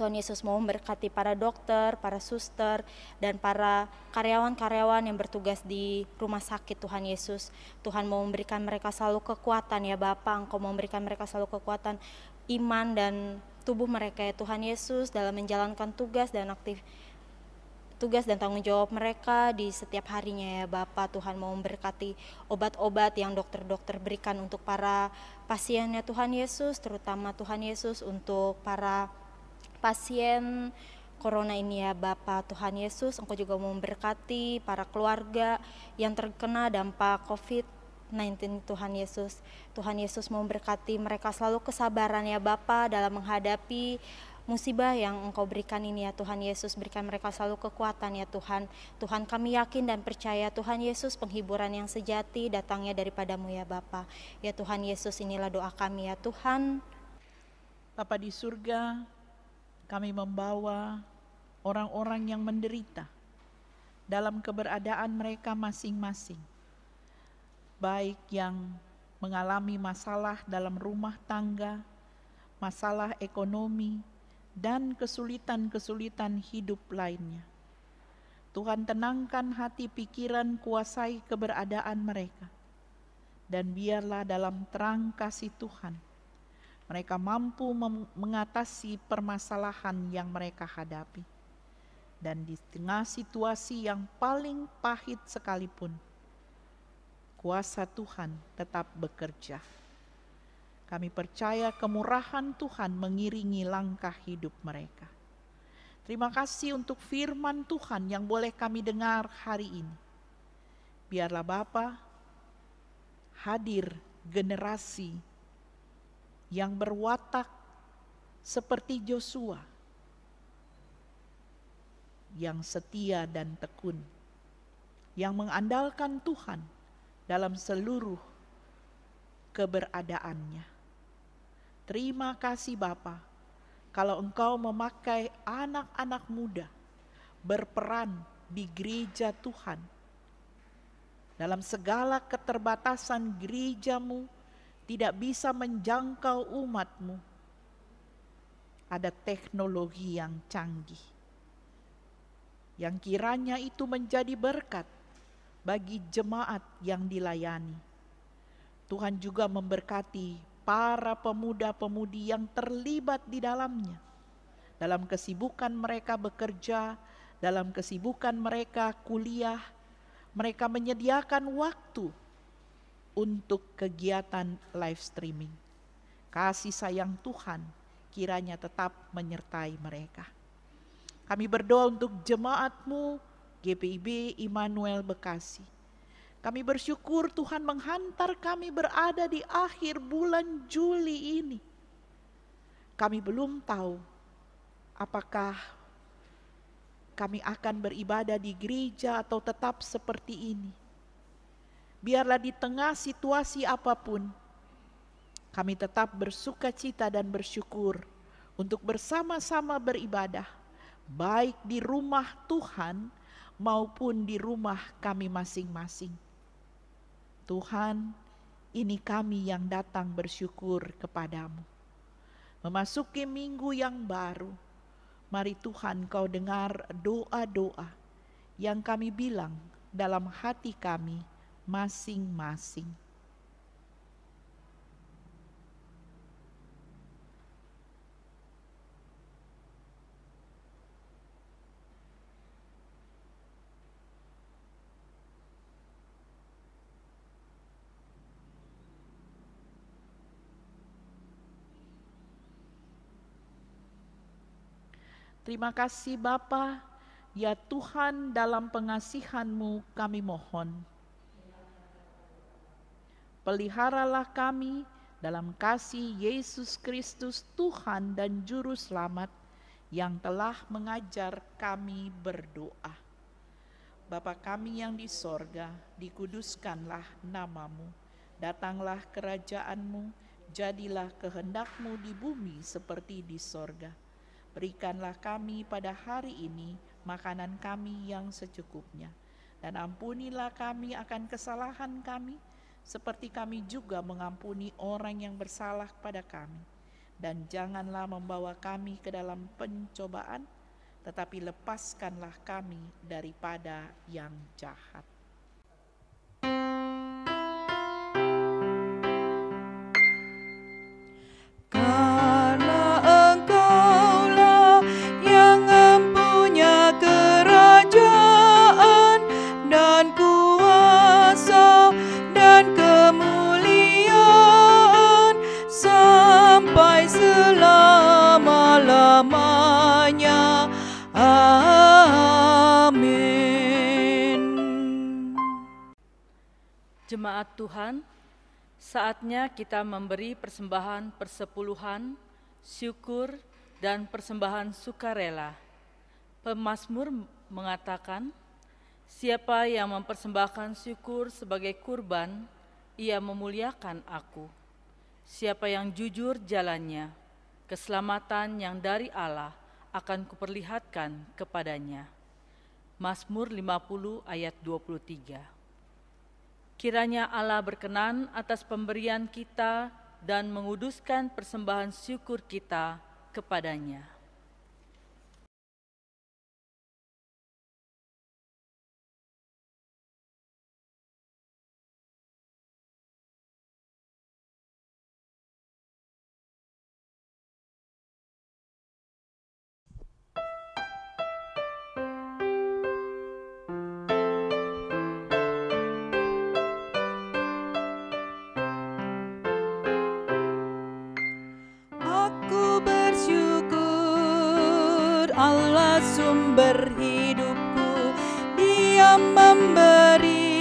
Tuhan Yesus mau memberkati para dokter, para suster, dan para karyawan-karyawan yang bertugas di rumah sakit Tuhan Yesus. Tuhan mau memberikan mereka selalu kekuatan ya Bapa, Engkau mau memberikan mereka selalu kekuatan iman dan tubuh mereka ya Tuhan Yesus dalam menjalankan tugas dan tanggung jawab mereka di setiap harinya ya Bapa. Tuhan mau memberkati obat-obat yang dokter-dokter berikan untuk para pasiennya Tuhan Yesus, terutama Tuhan Yesus untuk para pasien corona ini ya Bapa. Tuhan Yesus, Engkau juga mau memberkati para keluarga yang terkena dampak COVID-19 Tuhan Yesus. Tuhan Yesus mau memberkati mereka selalu kesabaran ya Bapa dalam menghadapi musibah yang Engkau berikan ini ya Tuhan Yesus. Berikan mereka selalu kekuatan ya Tuhan. Tuhan, kami yakin dan percaya Tuhan Yesus, penghiburan yang sejati datangnya daripada-Mu ya Bapa. Ya Tuhan Yesus, inilah doa kami ya Tuhan. Bapa di surga, kami membawa orang-orang yang menderita dalam keberadaan mereka masing-masing, baik yang mengalami masalah dalam rumah tangga, masalah ekonomi, dan kesulitan-kesulitan hidup lainnya. Tuhan, tenangkan hati pikiran, kuasai keberadaan mereka, dan biarlah dalam terang kasih Tuhan mereka mampu mengatasi permasalahan yang mereka hadapi. Dan di tengah situasi yang paling pahit sekalipun, kuasa Tuhan tetap bekerja. Kami percaya kemurahan Tuhan mengiringi langkah hidup mereka. Terima kasih untuk firman Tuhan yang boleh kami dengar hari ini. Biarlah Bapa hadir generasi yang berwatak seperti Yosua, yang setia dan tekun, yang mengandalkan Tuhan dalam seluruh keberadaannya. Terima kasih Bapa, kalau Engkau memakai anak-anak muda berperan di gereja Tuhan, dalam segala keterbatasan gereja-Mu, tidak bisa menjangkau umat-Mu. Ada teknologi yang canggih, yang kiranya itu menjadi berkat bagi jemaat yang dilayani. Tuhan juga memberkati para pemuda-pemudi yang terlibat di dalamnya, dalam kesibukan mereka bekerja, dalam kesibukan mereka kuliah. Mereka menyediakan waktu untuk kegiatan live streaming. Kasih sayang Tuhan kiranya tetap menyertai mereka. Kami berdoa untuk jemaat-Mu GPIB Immanuel Bekasi. Kami bersyukur Tuhan menghantar kami berada di akhir bulan Juli ini. Kami belum tahu apakah kami akan beribadah di gereja atau tetap seperti ini. Biarlah di tengah situasi apapun, kami tetap bersukacita dan bersyukur untuk bersama-sama beribadah, baik di rumah Tuhan maupun di rumah kami masing-masing. Tuhan, ini kami yang datang bersyukur kepadamu. Memasuki minggu yang baru, mari Tuhan Kau dengar doa-doa yang kami bilang dalam hati kami masing-masing. Terima kasih Bapa, ya Tuhan, dalam pengasihan-Mu kami mohon. Peliharalah kami dalam kasih Yesus Kristus Tuhan dan Juru Selamat yang telah mengajar kami berdoa. Bapa kami yang di sorga, dikuduskanlah nama-Mu, datanglah kerajaan-Mu, jadilah kehendak-Mu di bumi seperti di sorga. Berikanlah kami pada hari ini makanan kami yang secukupnya, dan ampunilah kami akan kesalahan kami, seperti kami juga mengampuni orang yang bersalah kepada kami. Dan janganlah membawa kami ke dalam pencobaan, tetapi lepaskanlah kami daripada yang jahat. Jemaat Tuhan, saatnya kita memberi persembahan persepuluhan, syukur, dan persembahan sukarela. Pemazmur mengatakan, siapa yang mempersembahkan syukur sebagai kurban, ia memuliakan aku. Siapa yang jujur jalannya, keselamatan yang dari Allah akan kuperlihatkan kepadanya. Mazmur 50 ayat 23. Kiranya Allah berkenan atas pemberian kita dan menguduskan persembahan syukur kita kepadanya. Allah sumber hidupku, Dia memberi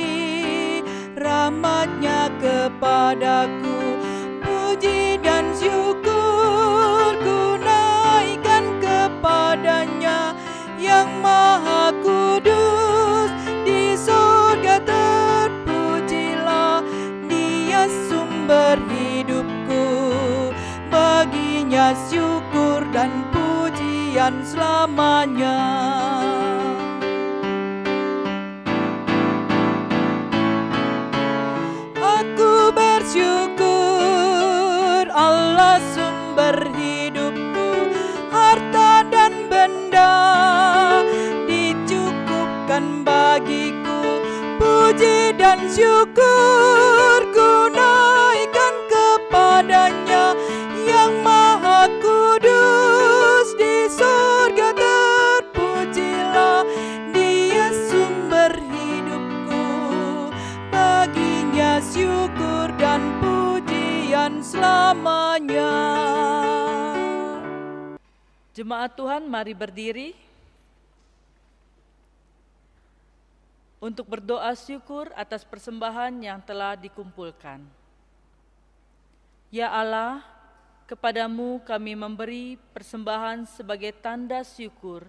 rahmat-Nya kepadaku. Puji dan syukur ku naikkan kepadanya yang maha kudus. Di surga terpujilah Dia sumber hidupku. Baginya syukur dan pujian selamanya. Aku bersyukur pujian selamanya. Jemaat Tuhan, mari berdiri untuk berdoa syukur atas persembahan yang telah dikumpulkan. Ya Allah, kepadamu kami memberi persembahan sebagai tanda syukur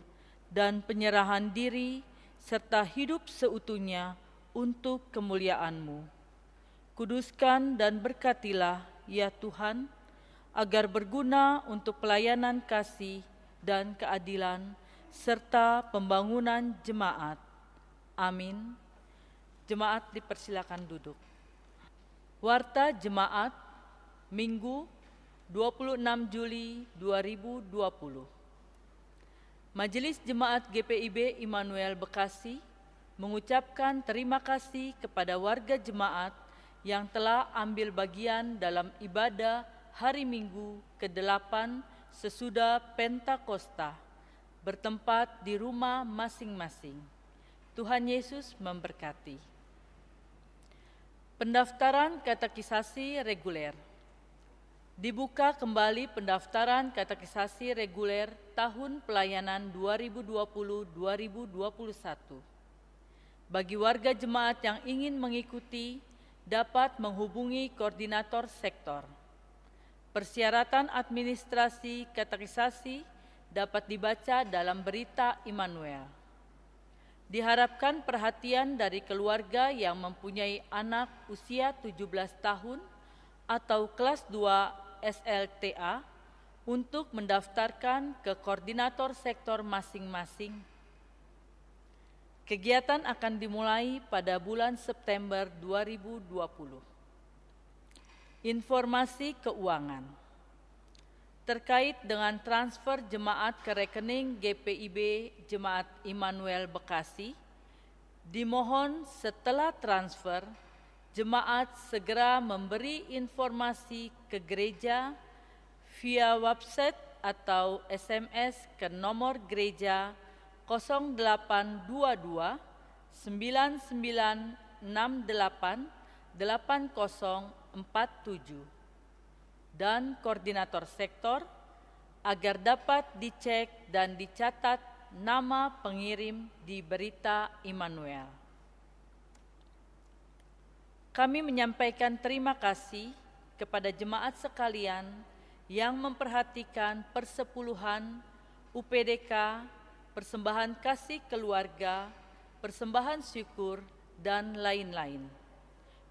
dan penyerahan diri serta hidup seutuhnya untuk kemuliaan-Mu. Kuduskan dan berkatilah, ya Tuhan, agar berguna untuk pelayanan kasih dan keadilan serta pembangunan jemaat. Amin. Jemaat dipersilakan duduk. Warta Jemaat, Minggu 26 Juli 2020. Majelis Jemaat GPIB Immanuel Bekasi mengucapkan terima kasih kepada warga jemaat yang telah ambil bagian dalam ibadah hari Minggu ke-8 sesudah Pentakosta, bertempat di rumah masing-masing. Tuhan Yesus memberkati. Pendaftaran katekisasi reguler. Dibuka kembali pendaftaran katekisasi reguler tahun pelayanan 2020-2021. Bagi warga jemaat yang ingin mengikuti, dapat menghubungi koordinator sektor. Persyaratan administrasi katekisasi dapat dibaca dalam berita Immanuel. Diharapkan perhatian dari keluarga yang mempunyai anak usia 17 tahun atau kelas 2 SLTA untuk mendaftarkan ke koordinator sektor masing-masing. Kegiatan akan dimulai pada bulan September 2020. Informasi keuangan. Terkait dengan transfer jemaat ke rekening GPIB Jemaat Immanuel Bekasi, dimohon setelah transfer, jemaat segera memberi informasi ke gereja via website atau SMS ke nomor gereja 0822 9968 8047 dan koordinator sektor agar dapat dicek dan dicatat nama pengirim di berita Immanuel. Kami menyampaikan terima kasih kepada jemaat sekalian yang memperhatikan persepuluhan, UPDK, persembahan kasih keluarga, persembahan syukur, dan lain-lain.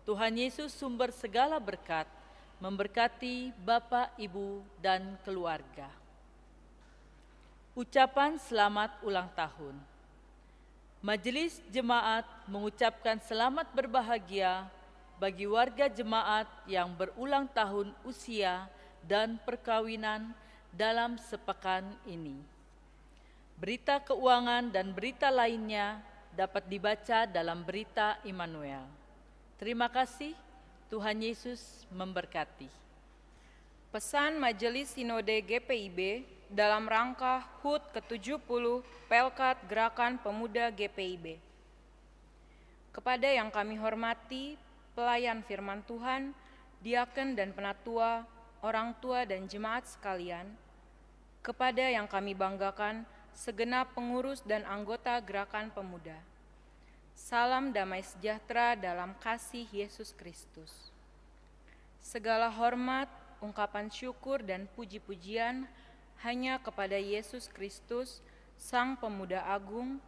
Tuhan Yesus sumber segala berkat, memberkati Bapak, Ibu, dan keluarga. Ucapan selamat ulang tahun. Majelis Jemaat mengucapkan selamat berbahagia bagi warga jemaat yang berulang tahun usia dan perkawinan dalam sepekan ini. Berita keuangan dan berita lainnya dapat dibaca dalam berita Immanuel. Terima kasih. Tuhan Yesus memberkati. Pesan Majelis Sinode GPIB dalam rangka HUT ke-70 Pelkat Gerakan Pemuda GPIB. Kepada yang kami hormati, pelayan firman Tuhan, diaken dan penatua, orang tua dan jemaat sekalian, kepada yang kami banggakan, segenap pengurus dan anggota Gerakan Pemuda. Salam damai sejahtera dalam kasih Yesus Kristus. Segala hormat, ungkapan syukur dan puji-pujian hanya kepada Yesus Kristus, Sang Pemuda Agung,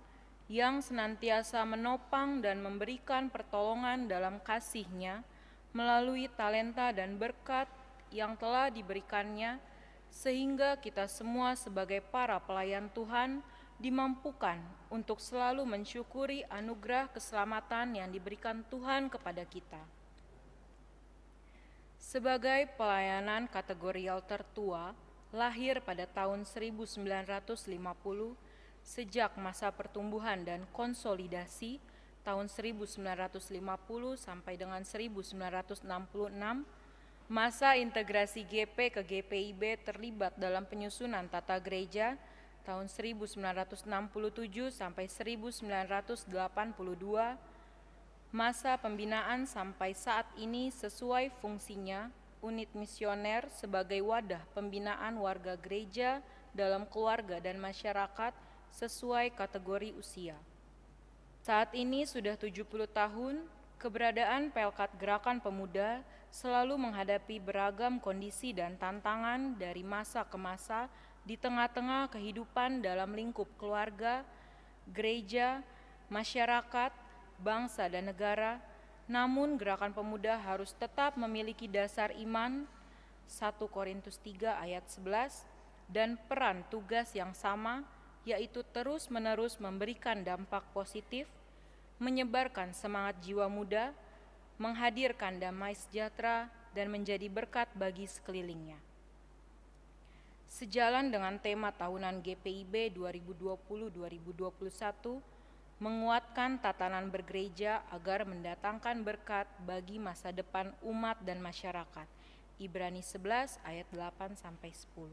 yang senantiasa menopang dan memberikan pertolongan dalam kasih-Nya melalui talenta dan berkat yang telah diberikannya, sehingga kita semua sebagai para pelayan Tuhan dimampukan untuk selalu mensyukuri anugerah keselamatan yang diberikan Tuhan kepada kita. Sebagai pelayanan kategorial tertua, lahir pada tahun 1950, sejak masa pertumbuhan dan konsolidasi tahun 1950 sampai dengan 1966, masa integrasi GP ke GPIB terlibat dalam penyusunan tata gereja tahun 1967 sampai 1982, masa pembinaan sampai saat ini sesuai fungsinya unit misioner sebagai wadah pembinaan warga gereja dalam keluarga dan masyarakat sesuai kategori usia. Saat ini sudah 70 tahun, keberadaan Pelkat Gerakan Pemuda selalu menghadapi beragam kondisi dan tantangan dari masa ke masa di tengah-tengah kehidupan dalam lingkup keluarga, gereja, masyarakat, bangsa dan negara. Namun Gerakan Pemuda harus tetap memiliki dasar iman 1 Korintus 3 ayat 11 dan peran tugas yang sama, yaitu terus-menerus memberikan dampak positif, menyebarkan semangat jiwa muda, menghadirkan damai sejahtera, dan menjadi berkat bagi sekelilingnya. Sejalan dengan tema tahunan GPIB 2020-2021, menguatkan tatanan bergereja agar mendatangkan berkat bagi masa depan umat dan masyarakat. Ibrani 11 ayat 8-10.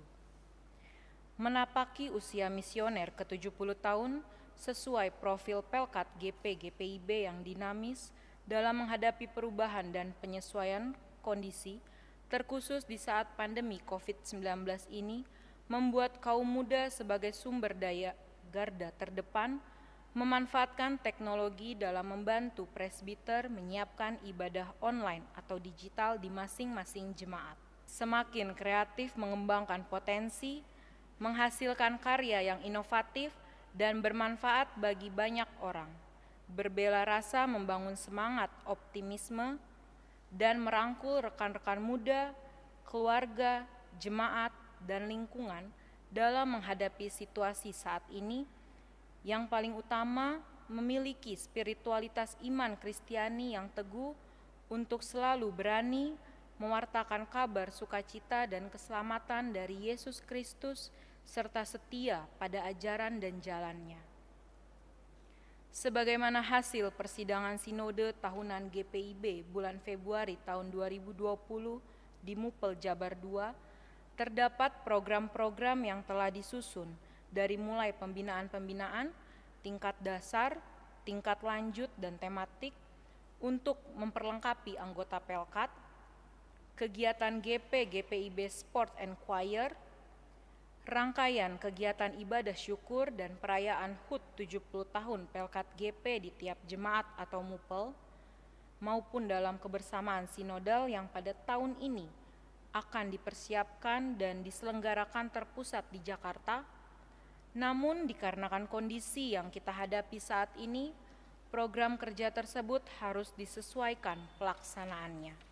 Menapaki usia misioner ke-70 tahun sesuai profil Pelkat GP-GPIB yang dinamis dalam menghadapi perubahan dan penyesuaian kondisi, terkhusus di saat pandemi COVID-19 ini, membuat kaum muda sebagai sumber daya garda terdepan memanfaatkan teknologi dalam membantu presbiter menyiapkan ibadah online atau digital di masing-masing jemaat. Semakin kreatif mengembangkan potensi, menghasilkan karya yang inovatif dan bermanfaat bagi banyak orang, berbela rasa membangun semangat optimisme, dan merangkul rekan-rekan muda, keluarga, jemaat, dan lingkungan dalam menghadapi situasi saat ini. Yang paling utama, memiliki spiritualitas iman Kristiani yang teguh untuk selalu berani mewartakan kabar sukacita dan keselamatan dari Yesus Kristus serta setia pada ajaran dan jalannya. Sebagaimana hasil persidangan sinode tahunan GPIB bulan Februari tahun 2020 di Mupel Jabar II, terdapat program-program yang telah disusun dari mulai pembinaan-pembinaan, tingkat dasar, tingkat lanjut, dan tematik untuk memperlengkapi anggota Pelkat, kegiatan GP-GPIB Sport and Choir, rangkaian kegiatan ibadah syukur dan perayaan HUT 70 tahun Pelkat GP di tiap jemaat atau mupel, maupun dalam kebersamaan sinodal yang pada tahun ini akan dipersiapkan dan diselenggarakan terpusat di Jakarta. Namun dikarenakan kondisi yang kita hadapi saat ini, program kerja tersebut harus disesuaikan pelaksanaannya.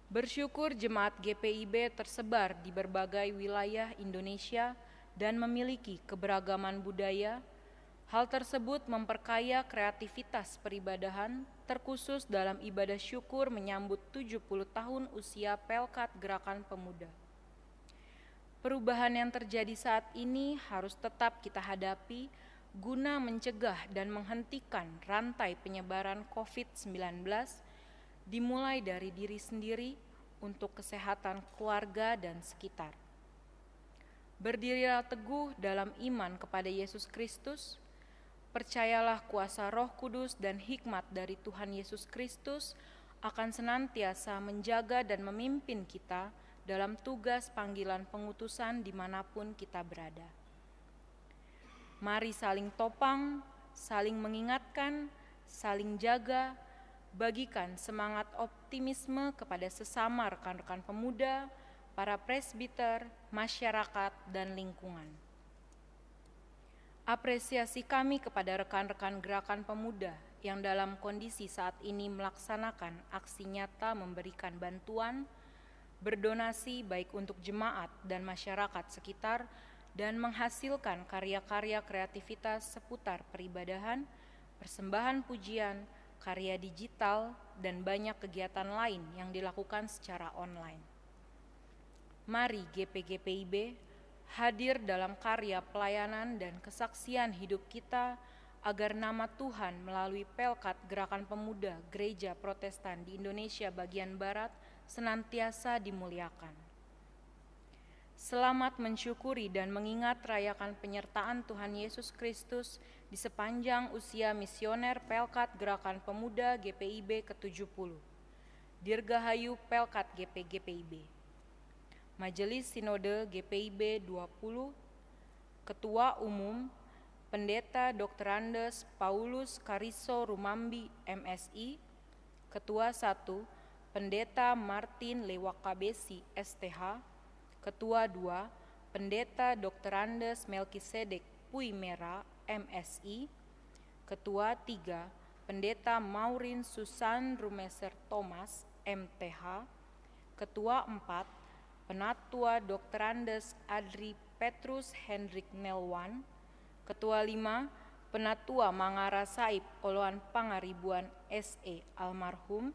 Bersyukur jemaat GPIB tersebar di berbagai wilayah Indonesia dan memiliki keberagaman budaya. Hal tersebut memperkaya kreativitas peribadahan, terkhusus dalam ibadah syukur menyambut 70 tahun usia Pelkat Gerakan Pemuda. Perubahan yang terjadi saat ini harus tetap kita hadapi guna mencegah dan menghentikan rantai penyebaran COVID-19, dimulai dari diri sendiri untuk kesehatan keluarga dan sekitar. Berdirilah teguh dalam iman kepada Yesus Kristus, percayalah kuasa Roh Kudus dan hikmat dari Tuhan Yesus Kristus akan senantiasa menjaga dan memimpin kita dalam tugas panggilan pengutusan dimanapun kita berada. Mari saling topang, saling mengingatkan, saling jaga, bagikan semangat optimisme kepada sesama rekan-rekan pemuda, para presbiter, masyarakat, dan lingkungan. Apresiasi kami kepada rekan-rekan Gerakan Pemuda yang dalam kondisi saat ini melaksanakan aksi nyata memberikan bantuan, berdonasi baik untuk jemaat dan masyarakat sekitar, dan menghasilkan karya-karya kreativitas seputar peribadahan, persembahan pujian, karya digital, dan banyak kegiatan lain yang dilakukan secara online. Mari GP-GPIB hadir dalam karya pelayanan dan kesaksian hidup kita agar nama Tuhan melalui Pelkat Gerakan Pemuda Gereja Protestan di Indonesia bagian Barat senantiasa dimuliakan. Selamat mensyukuri dan mengingat rayakan penyertaan Tuhan Yesus Kristus di sepanjang usia misioner Pelkat Gerakan Pemuda GPIB ke-70. Dirgahayu Pelkat GP-GPIB. Majelis Sinode GPIB 20, Ketua Umum Pendeta Dr. Andes Paulus Kariso Rumambi MSI, Ketua 1 Pendeta Martin Lewakabesi STH, Ketua 2 Pendeta Dr. Andes Melkisedek Puimera MSI, Ketua 3 Pendeta Maurin Susan Rumeser Thomas MTH, Ketua 4 Penatua Dr. Andes Adri Petrus Hendrik Nelwan, Ketua 5 Penatua Mangara Saib Oloan Pangaribuan SE almarhum,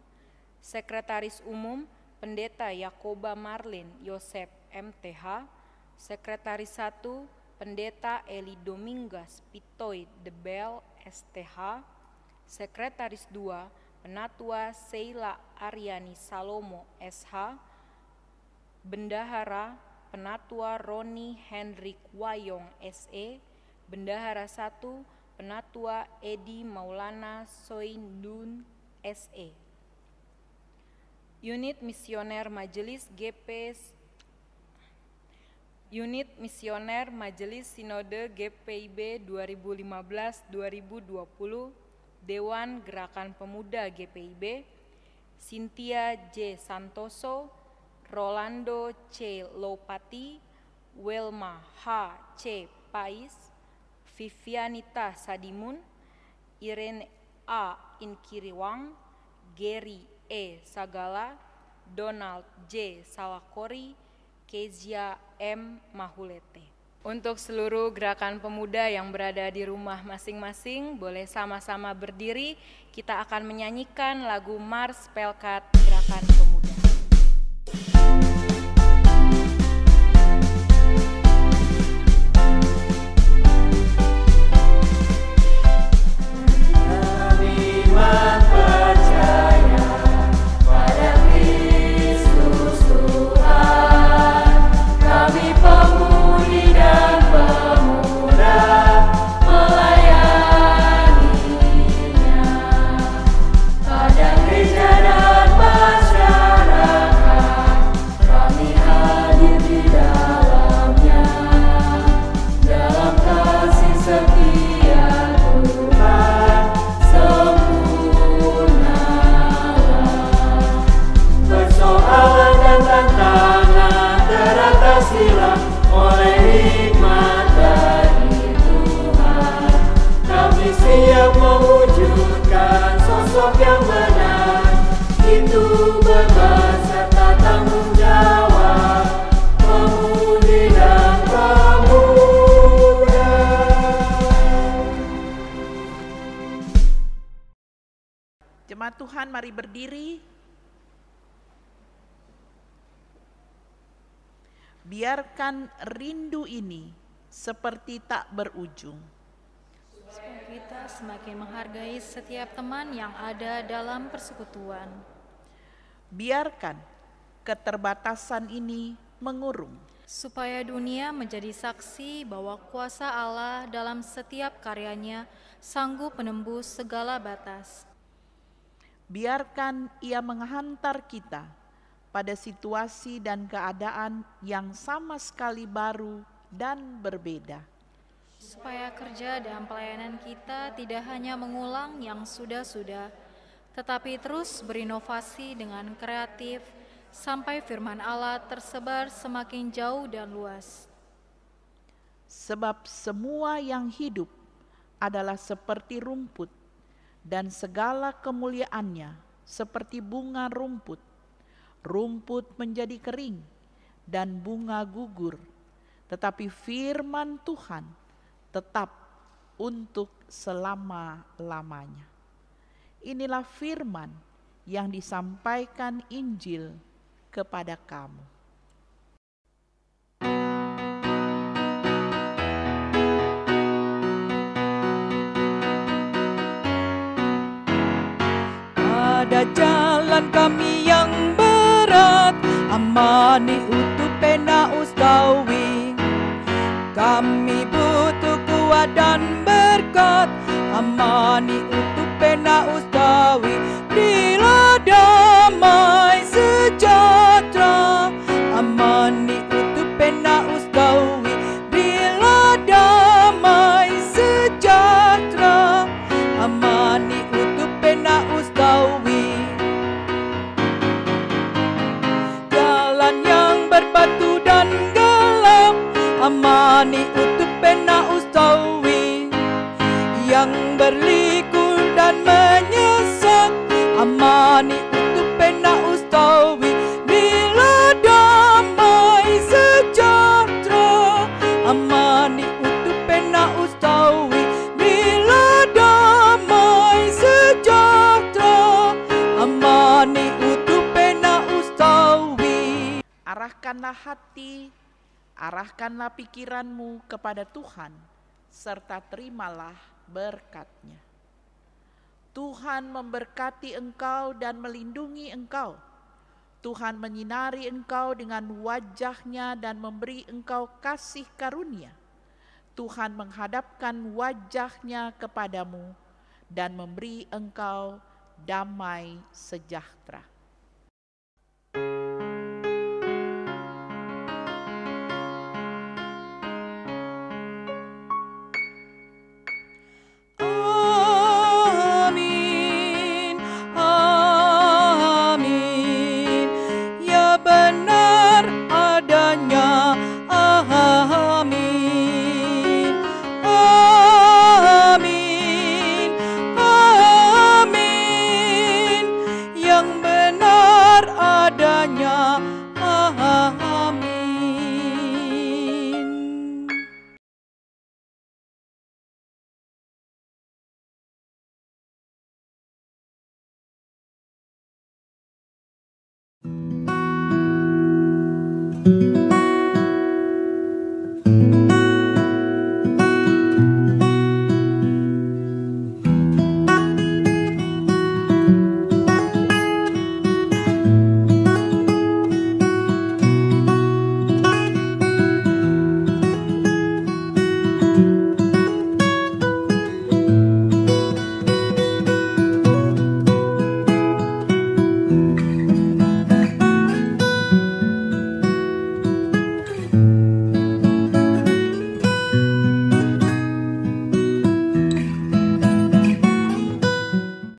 Sekretaris Umum Pendeta Yakoba Marlin Yosep MTH, Sekretaris 1 Pendeta Eli Domingas Pitoy Debel STH, Sekretaris 2 Penatua Seila Aryani Salomo SH, Bendahara Penatua Roni Hendrik Wayong SE, Bendahara 1 Penatua Edi Maulana Soindun SE. Unit Misioner Majelis Sinode GPIB 2015-2020, Dewan Gerakan Pemuda GPIB, Cynthia J. Santoso, Rolando C. Lopati, Welma H. C. Pais, Vivianita Sadimun, Irene A. Inkiriwang, Gary E. Sagala, Donald J. Salakori, Kezia M. Mahulete. Untuk seluruh gerakan pemuda yang berada di rumah masing-masing, boleh sama-sama berdiri. Kita akan menyanyikan lagu Mars Pelkat Gerakan Pemuda. Jemaat Tuhan, mari berdiri. Biarkan rindu ini seperti tak berujung. Supaya kita semakin menghargai setiap teman yang ada dalam persekutuan. Biarkan keterbatasan ini mengurung. Supaya dunia menjadi saksi bahwa kuasa Allah dalam setiap karyanya sanggup menembus segala batas. Biarkan ia menghantar kita pada situasi dan keadaan yang sama sekali baru dan berbeda. Supaya kerja dan pelayanan kita tidak hanya mengulang yang sudah-sudah, tetapi terus berinovasi dengan kreatif sampai firman Allah tersebar semakin jauh dan luas. Sebab semua yang hidup adalah seperti rumput, dan segala kemuliaannya seperti bunga rumput. Rumput menjadi kering dan bunga gugur, tetapi firman Tuhan tetap untuk selama-lamanya. Inilah firman yang disampaikan Injil kepada kamu. Pada jalan kami yang berat, amani utuh pena uskawi. Kami butuh kuat dan berkat, amani utuh pena uskawi. Berilah damai amani utuh pena ustawi yang berliku dan menyesat, amani utuh pena ustawi bila damai sejahtera, amani utuh pena ustawi bila damai sejahtera, amani utuh pena ustawi. Arahkanlah hati, arahkanlah pikiranmu kepada Tuhan, serta terimalah berkat-Nya. Tuhan memberkati engkau dan melindungi engkau. Tuhan menyinari engkau dengan wajah-Nya dan memberi engkau kasih karunia. Tuhan menghadapkan wajah-Nya kepadamu dan memberi engkau damai sejahtera. Amin, amin, ya benar adanya. Amin, amin, amin, yang benar adanya. Amin. Thank you.